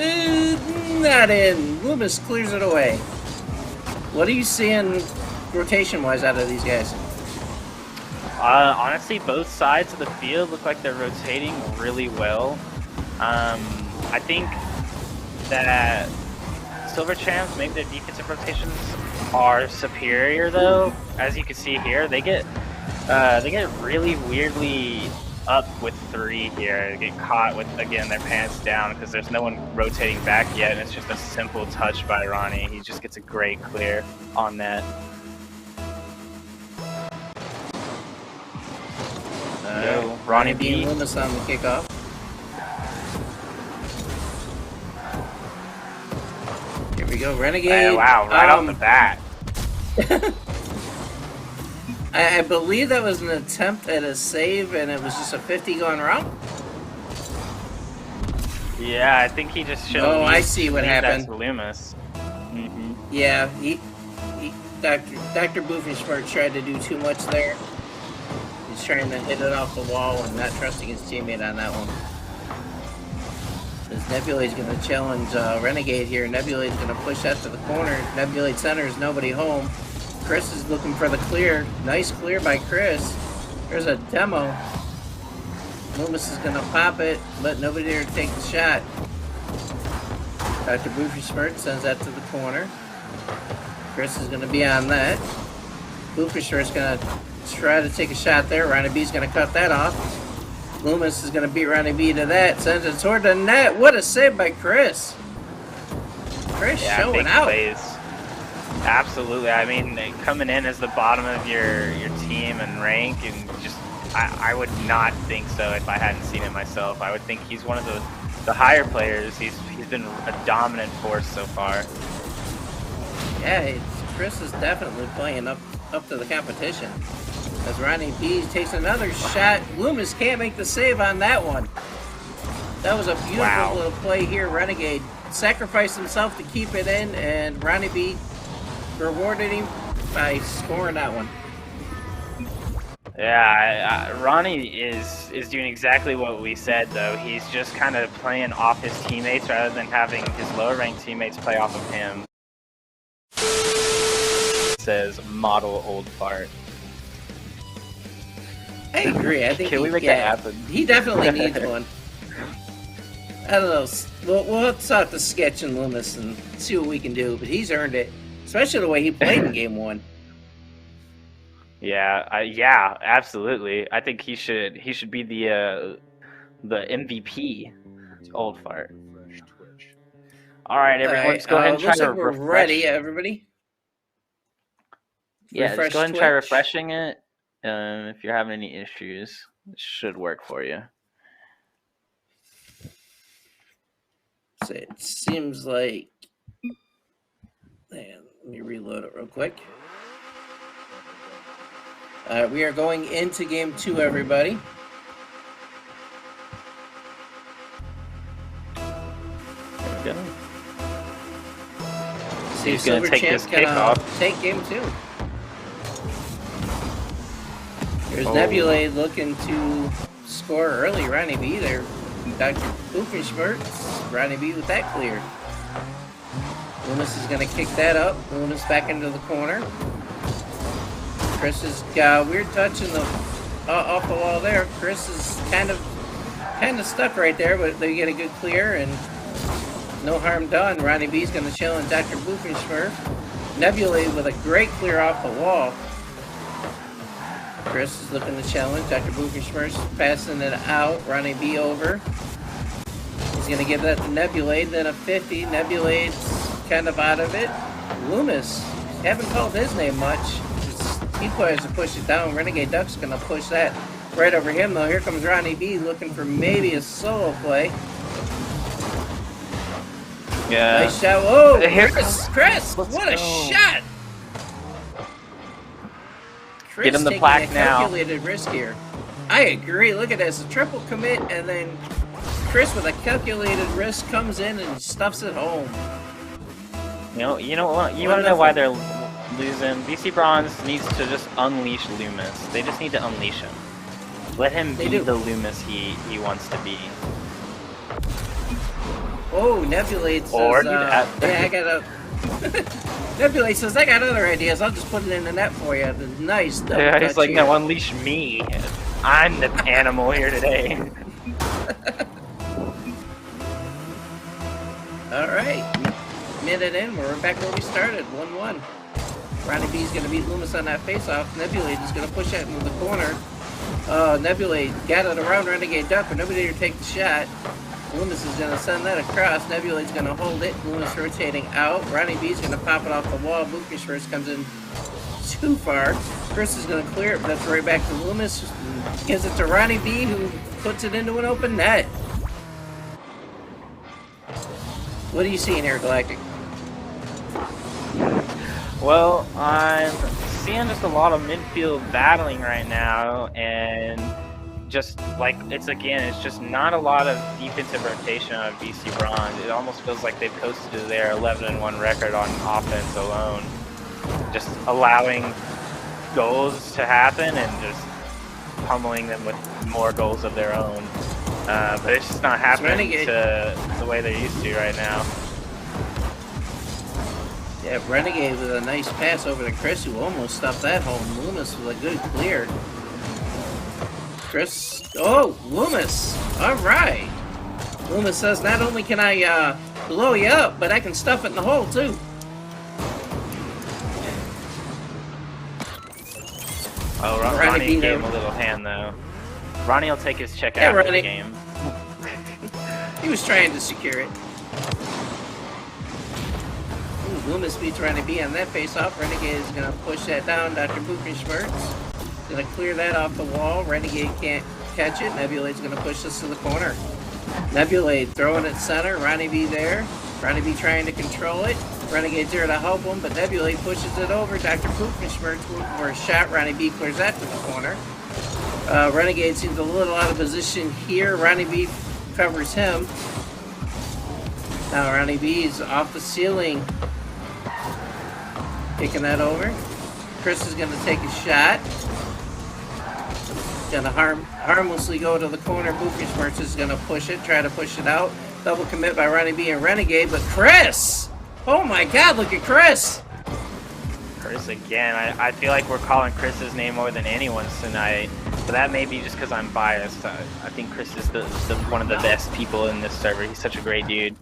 [SPEAKER 2] not in. Loomis clears it away. What are you seeing rotation-wise out of these guys?
[SPEAKER 3] Honestly, both sides of the field look like they're rotating really well. I think that Silver Champs, maybe their defensive rotations are superior though. As you can see here, they get really weirdly up with 3 here. They get caught with, again, their pants down because there's no one rotating back yet, and it's just a simple touch by Ronnie. He just gets a great clear on that. Ronnie
[SPEAKER 2] B
[SPEAKER 3] B.
[SPEAKER 2] and Loomis on the kickoff. Here we go, Renegade.
[SPEAKER 3] Wow, right off the bat.
[SPEAKER 2] I believe that was an attempt at a save, and it was just a 50 going wrong.
[SPEAKER 3] Yeah, I think he just showed.
[SPEAKER 2] Oh, I see what happened.
[SPEAKER 3] That's Loomis.
[SPEAKER 2] Yeah, Dr. Boofenschmerz tried to do too much there. He's trying to hit it off the wall and not trusting his teammate on that one. As Nebulade's going to challenge Renegade here. Nebulade's going to push that to the corner. Nebulade centers, nobody home. Chris is looking for the clear. Nice clear by Chris. There's a demo. Loomis is going to pop it, but nobody there to take the shot. Dr. Boofenschmerz sends that to the corner. Chris is going to be on that. Boofenschmerz is going to try to take a shot there. Ronnie B's going to cut that off. Loomis is going to beat Ronnie B to that. Sends it toward the net. What a save by Chris. Chris showing
[SPEAKER 3] big
[SPEAKER 2] out.
[SPEAKER 3] Plays. Absolutely. I mean, coming in as the bottom of your team and rank, and just I would not think so if I hadn't seen it myself. I would think he's one of the higher players. He's been a dominant force so far.
[SPEAKER 2] Yeah, Chris is definitely playing up to the competition. As Ronnie B takes another shot, Loomis can't make the save on that one. That was a beautiful little play here. Renegade sacrificed himself to keep it in, and Ronnie B rewarded him by scoring that one.
[SPEAKER 3] Yeah, Ronnie is doing exactly what we said, though. He's just kind of playing off his teammates rather than having his lower-ranked teammates play off of him. It says model old fart.
[SPEAKER 2] I agree. I think
[SPEAKER 3] Can we make that happen?
[SPEAKER 2] He definitely needs one. I don't know. We'll have to start the sketch in Loomis and see what we can do. But he's earned it, especially the way he played in Game 1.
[SPEAKER 3] Yeah, absolutely. I think he should be the MVP. Old fart. All right, everyone, let's go ahead and try to
[SPEAKER 2] we're
[SPEAKER 3] refresh.
[SPEAKER 2] ready, everybody.
[SPEAKER 3] Yeah,
[SPEAKER 2] Refresh
[SPEAKER 3] just go ahead and try
[SPEAKER 2] Twitch.
[SPEAKER 3] refreshing it. If you're having any issues, it should work for you.
[SPEAKER 2] So it seems like. Man, let me reload it real quick. We are going into Game 2, everybody.
[SPEAKER 3] There we go.
[SPEAKER 2] See,
[SPEAKER 3] He's going to take this kickoff.
[SPEAKER 2] Take game 2. There's
[SPEAKER 3] Oh.
[SPEAKER 2] Nebulae looking to score early. Ronnie B there. Dr. Doofenshmirtz. Ronnie B with that clear. Loomis is going to kick that up. Loomis back into the corner. Chris has got a weird touch in the off the wall there. Chris is kind of stuck right there, but they get a good clear and no harm done. Ronnie B's going to challenge Dr. Doofenshmirtz. Nebulae with a great clear off the wall. Chris is looking to challenge. Dr. Doofenshmirtz passing it out. Ronnie B over. He's going to give that to Nebulae. Then a 50. Nebulae's kind of out of it. Loomis, haven't called his name much. He tries to push it down. Renegade Duck's going to push that right over him, though. Here comes Ronnie B looking for maybe a solo play.
[SPEAKER 3] Yeah.
[SPEAKER 2] Nice shot. Whoa!
[SPEAKER 3] Here
[SPEAKER 2] Chris!
[SPEAKER 3] Let's
[SPEAKER 2] What a
[SPEAKER 3] go.
[SPEAKER 2] shot! Chris
[SPEAKER 3] Get him the
[SPEAKER 2] taking
[SPEAKER 3] plaque
[SPEAKER 2] a
[SPEAKER 3] now.
[SPEAKER 2] calculated risk here. I agree. Look at this. A triple commit, and then Chris with a calculated risk comes in and stuffs it home.
[SPEAKER 3] You know what? You want to know why they're losing? BC Bronze needs to just unleash Loomis. They just need to unleash him. Let him
[SPEAKER 2] They
[SPEAKER 3] be
[SPEAKER 2] do.
[SPEAKER 3] the Loomis he wants to be.
[SPEAKER 2] Oh, Nebulae says,
[SPEAKER 3] Or do that.
[SPEAKER 2] yeah, I got a... Nebulae says, I got other ideas. I'll just put it in the net for you. Nice double
[SPEAKER 3] Yeah, he's
[SPEAKER 2] touch
[SPEAKER 3] like,
[SPEAKER 2] here.
[SPEAKER 3] no, unleash me. I'm the animal here today.
[SPEAKER 2] All right. Minute in, we're back where we started, 1-1. Ronnie B's going to beat Loomis on that face-off. Nebulae is going to push that into the corner. Nebulae got it around Renegade Duck, but nobody to take the shot. Loomis is going to send that across. Nebulae is going to hold it. Loomis rotating out. Ronnie B's going to pop it off the wall. Doofenshmirtz comes in too far. Chris is going to clear it, but that's right back to Loomis. Gives it to Ronnie B, who puts it into an open net. What are you seeing here, Galactic?
[SPEAKER 3] Well, I'm seeing just a lot of midfield battling right now, and just like it's just not a lot of defensive rotation on BC Bronze. It almost feels like they've coasted to their 11-1 record on offense alone, just allowing goals to happen and just pummeling them with more goals of their own. But it's just not happening
[SPEAKER 2] Renegade.
[SPEAKER 3] to the way they're used to right now.
[SPEAKER 2] Yeah, Renegade with a nice pass over to Chris, who almost stuffed that home. Loomis with a good clear. Chris, oh, Loomis, all right. Loomis says, not only can I blow you up, but I can stuff it in the hole, too.
[SPEAKER 3] Oh,
[SPEAKER 2] Ronnie
[SPEAKER 3] Ronnie
[SPEAKER 2] beat
[SPEAKER 3] gave
[SPEAKER 2] him.
[SPEAKER 3] him a little hand though. Ronnie will take his check
[SPEAKER 2] Yeah,
[SPEAKER 3] after
[SPEAKER 2] Ronnie.
[SPEAKER 3] the game.
[SPEAKER 2] He was trying to secure it. Ooh, Loomis beats Ronnie B on that face-off. Renegade is going to push that down. Dr. Doofenshmirtz going to clear that off the wall. Renegade can't catch it. Nebulae is going to push this to the corner. Nebulae throwing it center. Ronnie B there. Ronnie B trying to control it. Renegade's there to help him, but Nebulae pushes it over. Dr. Doofenshmirtz looking for a shot. Ronnie B clears that to the corner. Renegade seems a little out of position here. Ronnie B covers him. Now Ronnie B is off the ceiling. Kicking that over. Chris is going to take a shot. Going to harmlessly go to the corner. Doofenshmirtz is going to push it, try to push it out. Double commit by Ronnie B and Renegade, but Chris! Oh my god, look at Chris!
[SPEAKER 3] Chris again. I feel like we're calling Chris's name more than anyone's tonight. But that may be just because I'm biased. I think Chris is the one of the best people in this server. He's such a great dude.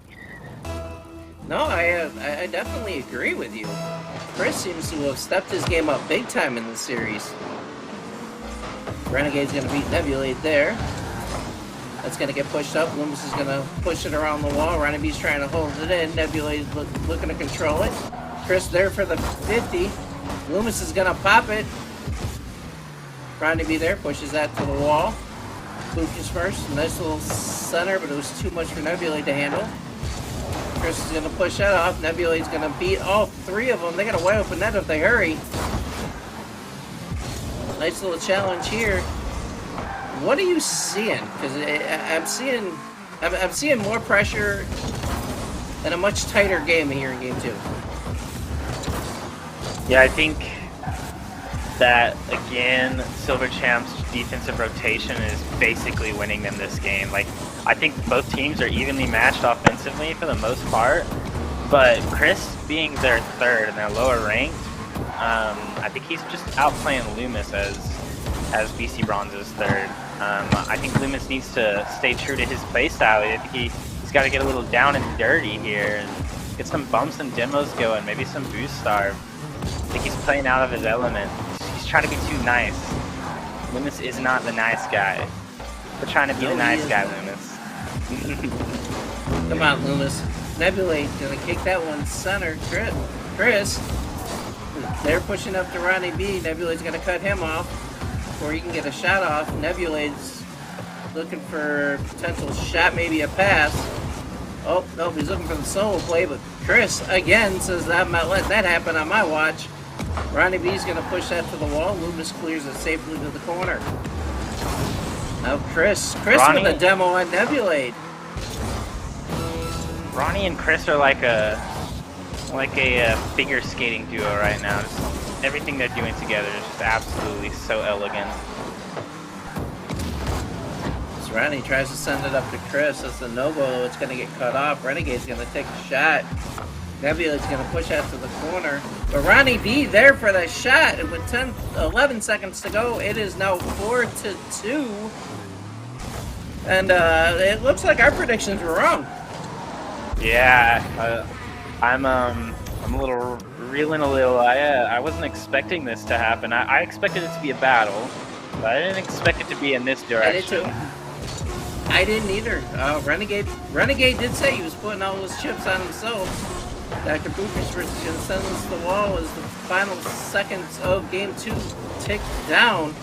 [SPEAKER 2] No, I definitely agree with you. Chris seems to have stepped his game up big time in this series. Renegade's going to beat Nebulae there. That's going to get pushed up. Loomis is going to push it around the wall. Ronnie B's trying to hold it in. Nebulae's looking to control it. Chris there for the 50. Loomis is going to pop it. Ronnie B there, pushes that to the wall. Doofenshmirtz, nice little center, but it was too much for Nebulae to handle. Chris is going to push that off. Nebulae is going to beat all three of them. They got a wide open net if they hurry. Nice little challenge here. What are you seeing? Because I'm seeing more pressure and a much tighter game here in game 2.
[SPEAKER 3] Yeah, I think that, again, Silver Champ's defensive rotation is basically winning them this game. Like, I think both teams are evenly matched offensively for the most part, but Chris being their third and they're lower ranked, I think he's just outplaying Loomis as BC Bronze's third. I think Loomis needs to stay true to his playstyle. I think he's got to get a little down and dirty here and get some bumps and demos going, maybe some boost starve. I think he's playing out of his element. He's trying to be too nice. Loomis is not the nice guy. We're trying to be the nice guy, Loomis.
[SPEAKER 2] Come on, Loomis. Nebula's gonna kick that one center. Chris, they're pushing up to Ronnie B. Nebula's gonna cut him off before he can get a shot off. Nebula's looking for a potential shot, maybe a pass. Oh, no, he's looking for the solo play, but Chris, again, says, I'm not letting that happen on my watch. Ronnie B's going to push that to the wall. Loomis clears it safely to the corner. Now Chris
[SPEAKER 3] Ronnie,
[SPEAKER 2] with a demo on Nebulade.
[SPEAKER 3] Ronnie and Chris are like a figure skating duo right now. Just everything they're doing together is just absolutely so elegant.
[SPEAKER 2] Ronnie tries to send it up to Chris. That's the no-go. It's going to get cut off. Renegade's going to take a shot. Nebula's going to push out to the corner. But Ronnie B there for the shot. And with 11 seconds to go, it is now 4-2. And it looks like our predictions were wrong.
[SPEAKER 3] Yeah, I'm a little reeling a little. I wasn't expecting this to happen. I expected it to be a battle, but I didn't expect it to be in this direction.
[SPEAKER 2] I didn't either. Renegade did say he was putting all his chips on himself. Dr. Boofers is going to send us to the wall as the final seconds of Game 2 tick down.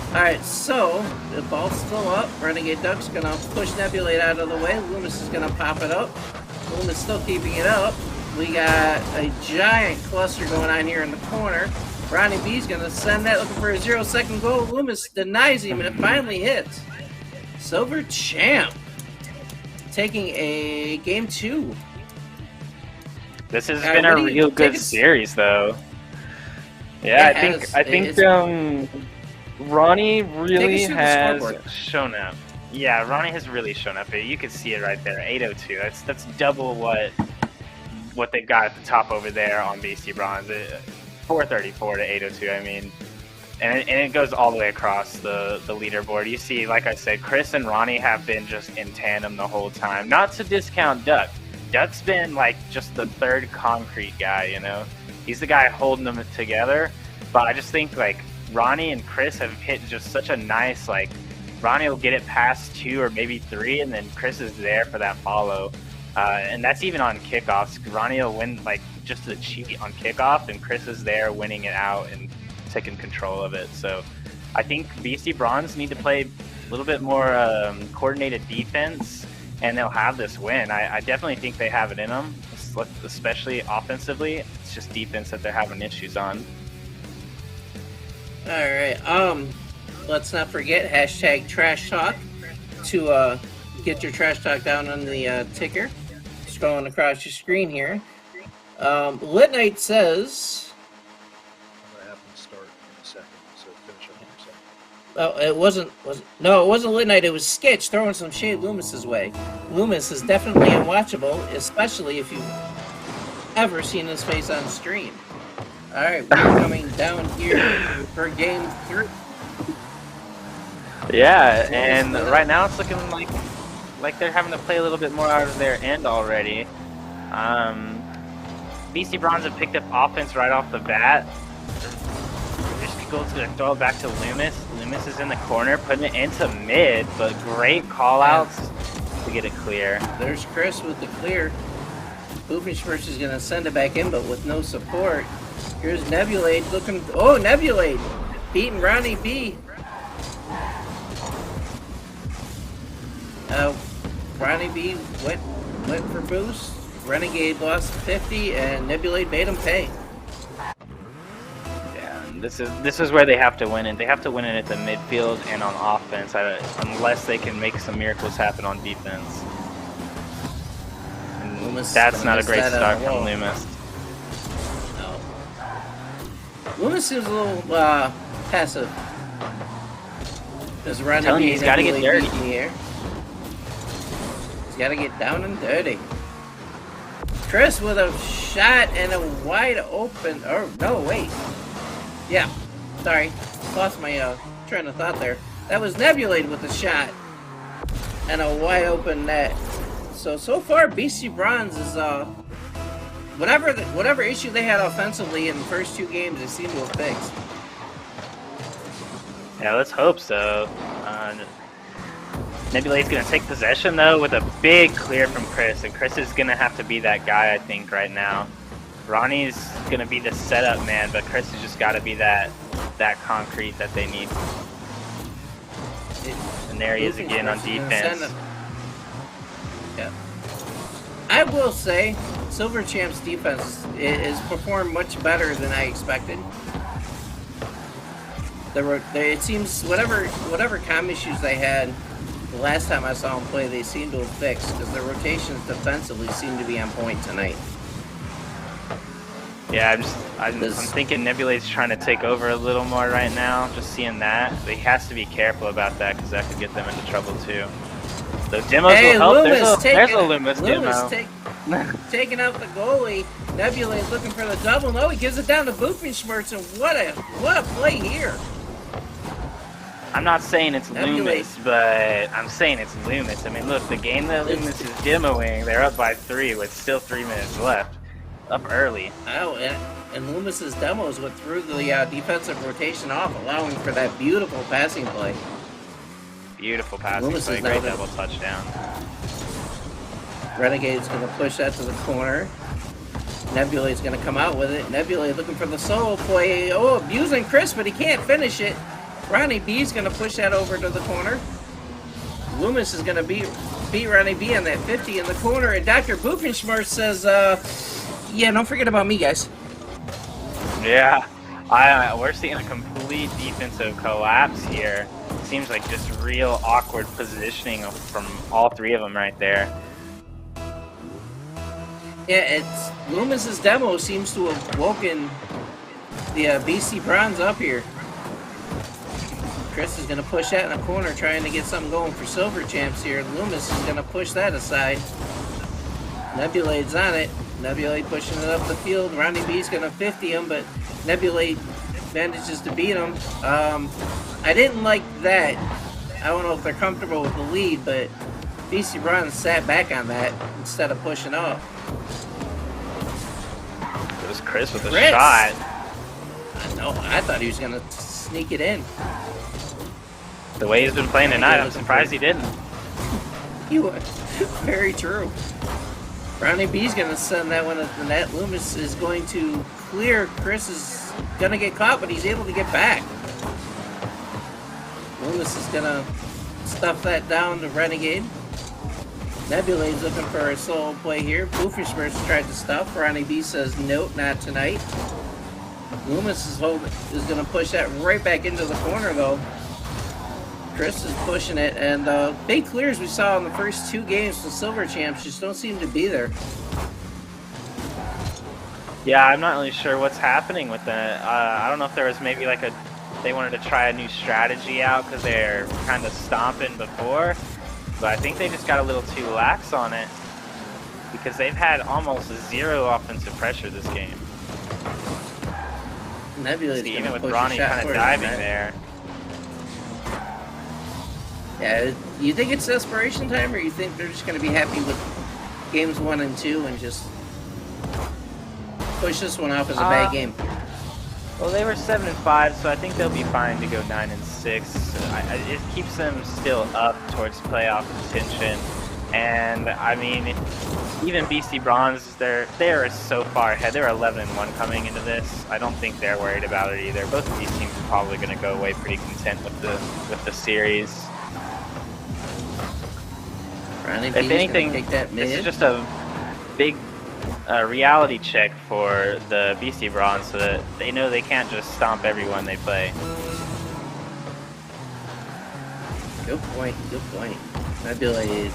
[SPEAKER 2] Alright, so the ball's still up. Renegade Duck's going to push Nebulate out of the way. Loomis is going to pop it up. Loomis still keeping it up. We got a giant cluster going on here in the corner. Ronnie B's going to send that, looking for a 0-second goal. Loomis denies him, and it finally hits. Silver Champ taking a Game 2.
[SPEAKER 3] This has been a real good series, though. Yeah, I think Ronnie really has shown up. Yeah, Ronnie has really shown up. You can see it right there, 802. That's double what they've got at the top over there on BC Bronze. 434 to 802. I mean. And it goes all the way across the leaderboard. You see, like I said, Chris and Ronnie have been just in tandem the whole time. Not to discount Duck. Duck's been like just the third concrete guy, you know? He's the guy holding them together. But I just think like Ronnie and Chris have hit just such a nice, like, Ronnie will get it past 2 or maybe 3, and then Chris is there for that follow. And that's even on kickoffs. Ronnie will win like just a cheat on kickoff, and Chris is there winning it out and taking control of it. So I think BC Bronze need to play a little bit more coordinated defense, and they'll have this win. I definitely think they have it in them, especially offensively. It's just defense that they're having issues on.
[SPEAKER 2] All right. Let's not forget hashtag trash talk to get your trash talk down on the ticker. Scrolling across your screen here. Lit Knight says. Oh, it wasn't Lit Knight, it was Skitch throwing some shade Loomis's way. Loomis is definitely unwatchable, especially if you've ever seen his face on stream. Alright, we're coming down here for Game 3.
[SPEAKER 3] Yeah, and right now it's looking like they're having to play a little bit more out of their end already. BC Bronze have picked up offense right off the bat. Goes to throw it back to Loomis. Loomis is in the corner, putting it into mid, but great call-outs to get it clear.
[SPEAKER 2] There's Chris with the clear. Boofenschmerz is going to send it back in, but with no support. Here's Nebulade looking... Oh, Nebulade! Beating Ronnie B. Ronnie B went for boost. Renegade lost 50, and Nebulade made him pay.
[SPEAKER 3] This is where they have to win it. They have to win it at the midfield and on offense, unless they can make some miracles happen on defense. And that's not a great start from Loomis.
[SPEAKER 2] No. Loomis seems a little passive. Just running.
[SPEAKER 3] Telling you, he's got to get dirty.
[SPEAKER 2] Here. He's got to get down and dirty. Chris with a shot and a wide open. Oh no, wait. Yeah, sorry, lost my train of thought there. That was Nebulade with a shot and a wide open net. So far, BC Bronze is whatever issue they had offensively in the first 2 games, they seem to have fixed.
[SPEAKER 3] Yeah, let's hope so. Nebulade's going to take possession, though, with a big clear from Chris, and Chris is going to have to be that guy, I think, right now. Ronnie's going to be the setup man, but Chris has just got to be that concrete that they need. And there he is again on defense.
[SPEAKER 2] Yeah. I will say, Silver Champ's defense is performed much better than I expected. It seems whatever comm issues they had the last time I saw them play, they seem to have fixed, because their rotations defensively seem to be on point tonight.
[SPEAKER 3] Yeah, I'm thinking Nebulade's trying to take over a little more right now. Just seeing that, but he has to be careful about that because that could get them into trouble too. So demos will help. There's a Loomis demo.
[SPEAKER 2] Taking out the goalie. Nebulade looking for the double. No, he gives it down to Boofenschmerz, and what a play here.
[SPEAKER 3] I'm not saying it's Loomis, but I'm saying it's Loomis. I mean, look, the game that Loomis is demoing, they're up by 3 with still 3 minutes left. Up early.
[SPEAKER 2] Oh, and Loomis's demos went through the defensive rotation off, allowing for that beautiful passing play.
[SPEAKER 3] Beautiful passing play, great double touchdown.
[SPEAKER 2] Renegade's going to push that to the corner. Nebulade's going to come out with it. Nebulade looking for the solo play. Oh, abusing Chris, but he can't finish it. Ronnie B's going to push that over to the corner. Loomis is going to beat Ronnie B on that 50 in the corner, and Dr. Boofenschmerz says, yeah, don't forget about me, guys.
[SPEAKER 3] Yeah, we're seeing a complete defensive collapse here. Seems like just real awkward positioning from all 3 of them right there.
[SPEAKER 2] Yeah, Loomis's demo seems to have woken the BC Bronze up here. Chris is going to push that in the corner, trying to get something going for Silver Champs here. Loomis is going to push that aside. Nebulade's on it. Nebulade pushing it up the field. Ronnie B's going to 50 him, but Nebulade manages to beat him. I didn't like that. I don't know if they're comfortable with the lead, but BC Bronze sat back on that instead of pushing up.
[SPEAKER 3] It was Chris with a shot.
[SPEAKER 2] I thought he was going to sneak it in.
[SPEAKER 3] The way he's been playing tonight, I'm surprised he didn't.
[SPEAKER 2] You would. Very true. Ronnie B's going to send that one at the net. Loomis is going to clear. Chris is going to get caught, but he's able to get back. Loomis is going to stuff that down to Renegade. Nebulade's looking for a solo play here. Boofenschmerz tried to stuff. Ronnie B says, nope, not tonight. Loomis is going to push that right back into the corner, though. Chris is pushing it, and big clears we saw in the first 2 games, the Silver Champs just don't seem to be there.
[SPEAKER 3] Yeah, I'm not really sure what's happening with that. I don't know if there was maybe like they wanted to try a new strategy out because they're kind of stomping before, but I think they just got a little too lax on it because they've had almost 0 offensive pressure this game.
[SPEAKER 2] Nebula's
[SPEAKER 3] even with Ronnie kind of diving there.
[SPEAKER 2] Yeah, you think it's desperation time, or you think they're just going to be happy with games 1 and 2 and just push this one off as a bad game?
[SPEAKER 3] Well, they were 7-5, so I think they'll be fine to go 9-6. It keeps them still up towards playoff contention, and I mean, even BC Bronze, they're so far ahead. They're 11-1 coming into this. I don't think they're worried about it either. Both of these teams are probably going to go away pretty content with the series. If anything, this is just a big reality check for the BC Bronze so that they know they can't just stomp everyone they play.
[SPEAKER 2] Good point, good point. Nebula is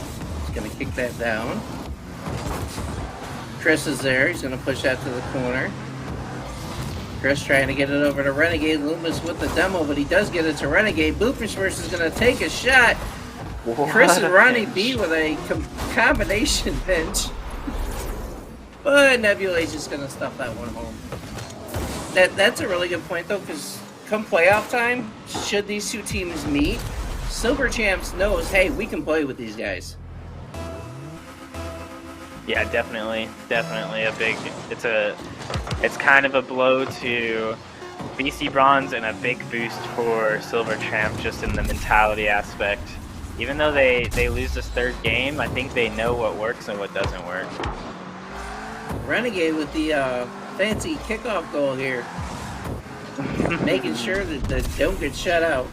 [SPEAKER 2] going to kick that down. Chris is there. He's going to push that to the corner. Chris trying to get it over to Renegade. Loomis with the demo, but he does get it to Renegade. Boopersverse is going to take a shot. Chris and Ronnie B with a combination pinch. But Nebula is just going to stuff that one home. That's a really good point, though, because come playoff time, should these two teams meet, Silver Champs knows, hey, we can play with these guys.
[SPEAKER 3] Yeah, definitely a big. It's kind of a blow to BC Bronze and a big boost for Silver Champ just in the mentality aspect. Even though they lose this third game, I think they know what works and what doesn't work.
[SPEAKER 2] Renegade with the fancy kickoff goal here, making sure that they don't get shut out.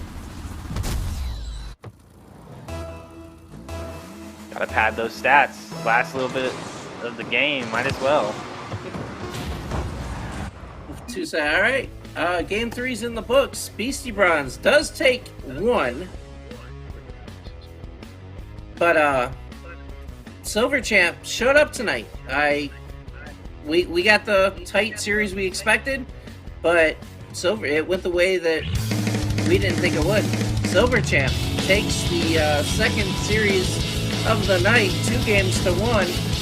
[SPEAKER 3] Gotta pad those stats. Last little bit of the game, might as well.
[SPEAKER 2] All right, game 3's in the books. Beastie Bronze does take one, but Silver Champ showed up tonight. We got the tight series we expected, but it went the way that we didn't think it would. Silver Champ takes the second series of the night, 2-1.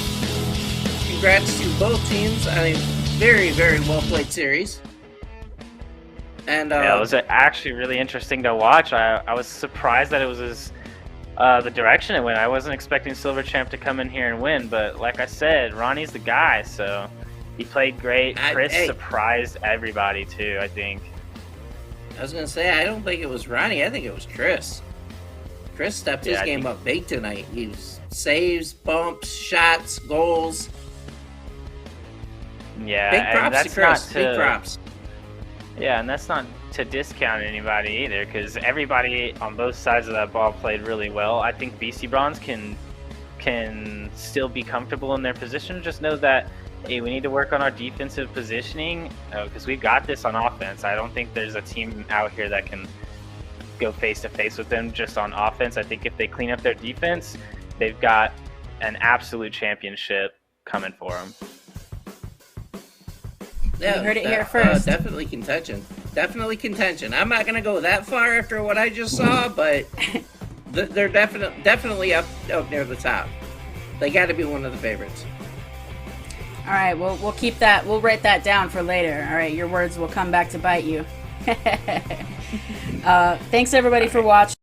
[SPEAKER 2] Congrats to both teams on a very, very well played series. And
[SPEAKER 3] yeah, it was actually really interesting to watch. I was surprised that it was the direction it went. I wasn't expecting Silver Champ to come in here and win, but like I said, Ronnie's the guy, so he played great. Chris surprised everybody too, I think.
[SPEAKER 2] I was gonna say, I don't think it was Ronnie. I think it was Chris. Chris stepped his game up big tonight. He was saves, bumps, shots, goals.
[SPEAKER 3] Yeah,
[SPEAKER 2] big props to Chris. Big props.
[SPEAKER 3] Yeah, and that's not to discount anybody either, because everybody on both sides of that ball played really well. I think BC Bronze can still be comfortable in their position. Just know that, hey, we need to work on our defensive positioning, because we've got this on offense. I don't think there's a team out here that can go face-to-face with them just on offense. I think if they clean up their defense, they've got an absolute championship coming for them.
[SPEAKER 1] Yeah, you heard it here first.
[SPEAKER 2] Definitely contention. Definitely contention. I'm not going to go that far after what I just saw, but they're definitely up near the top. They got to be one of the favorites.
[SPEAKER 1] All right, we'll keep that. We'll write that down for later. All right, your words will come back to bite you. Thanks everybody for watching.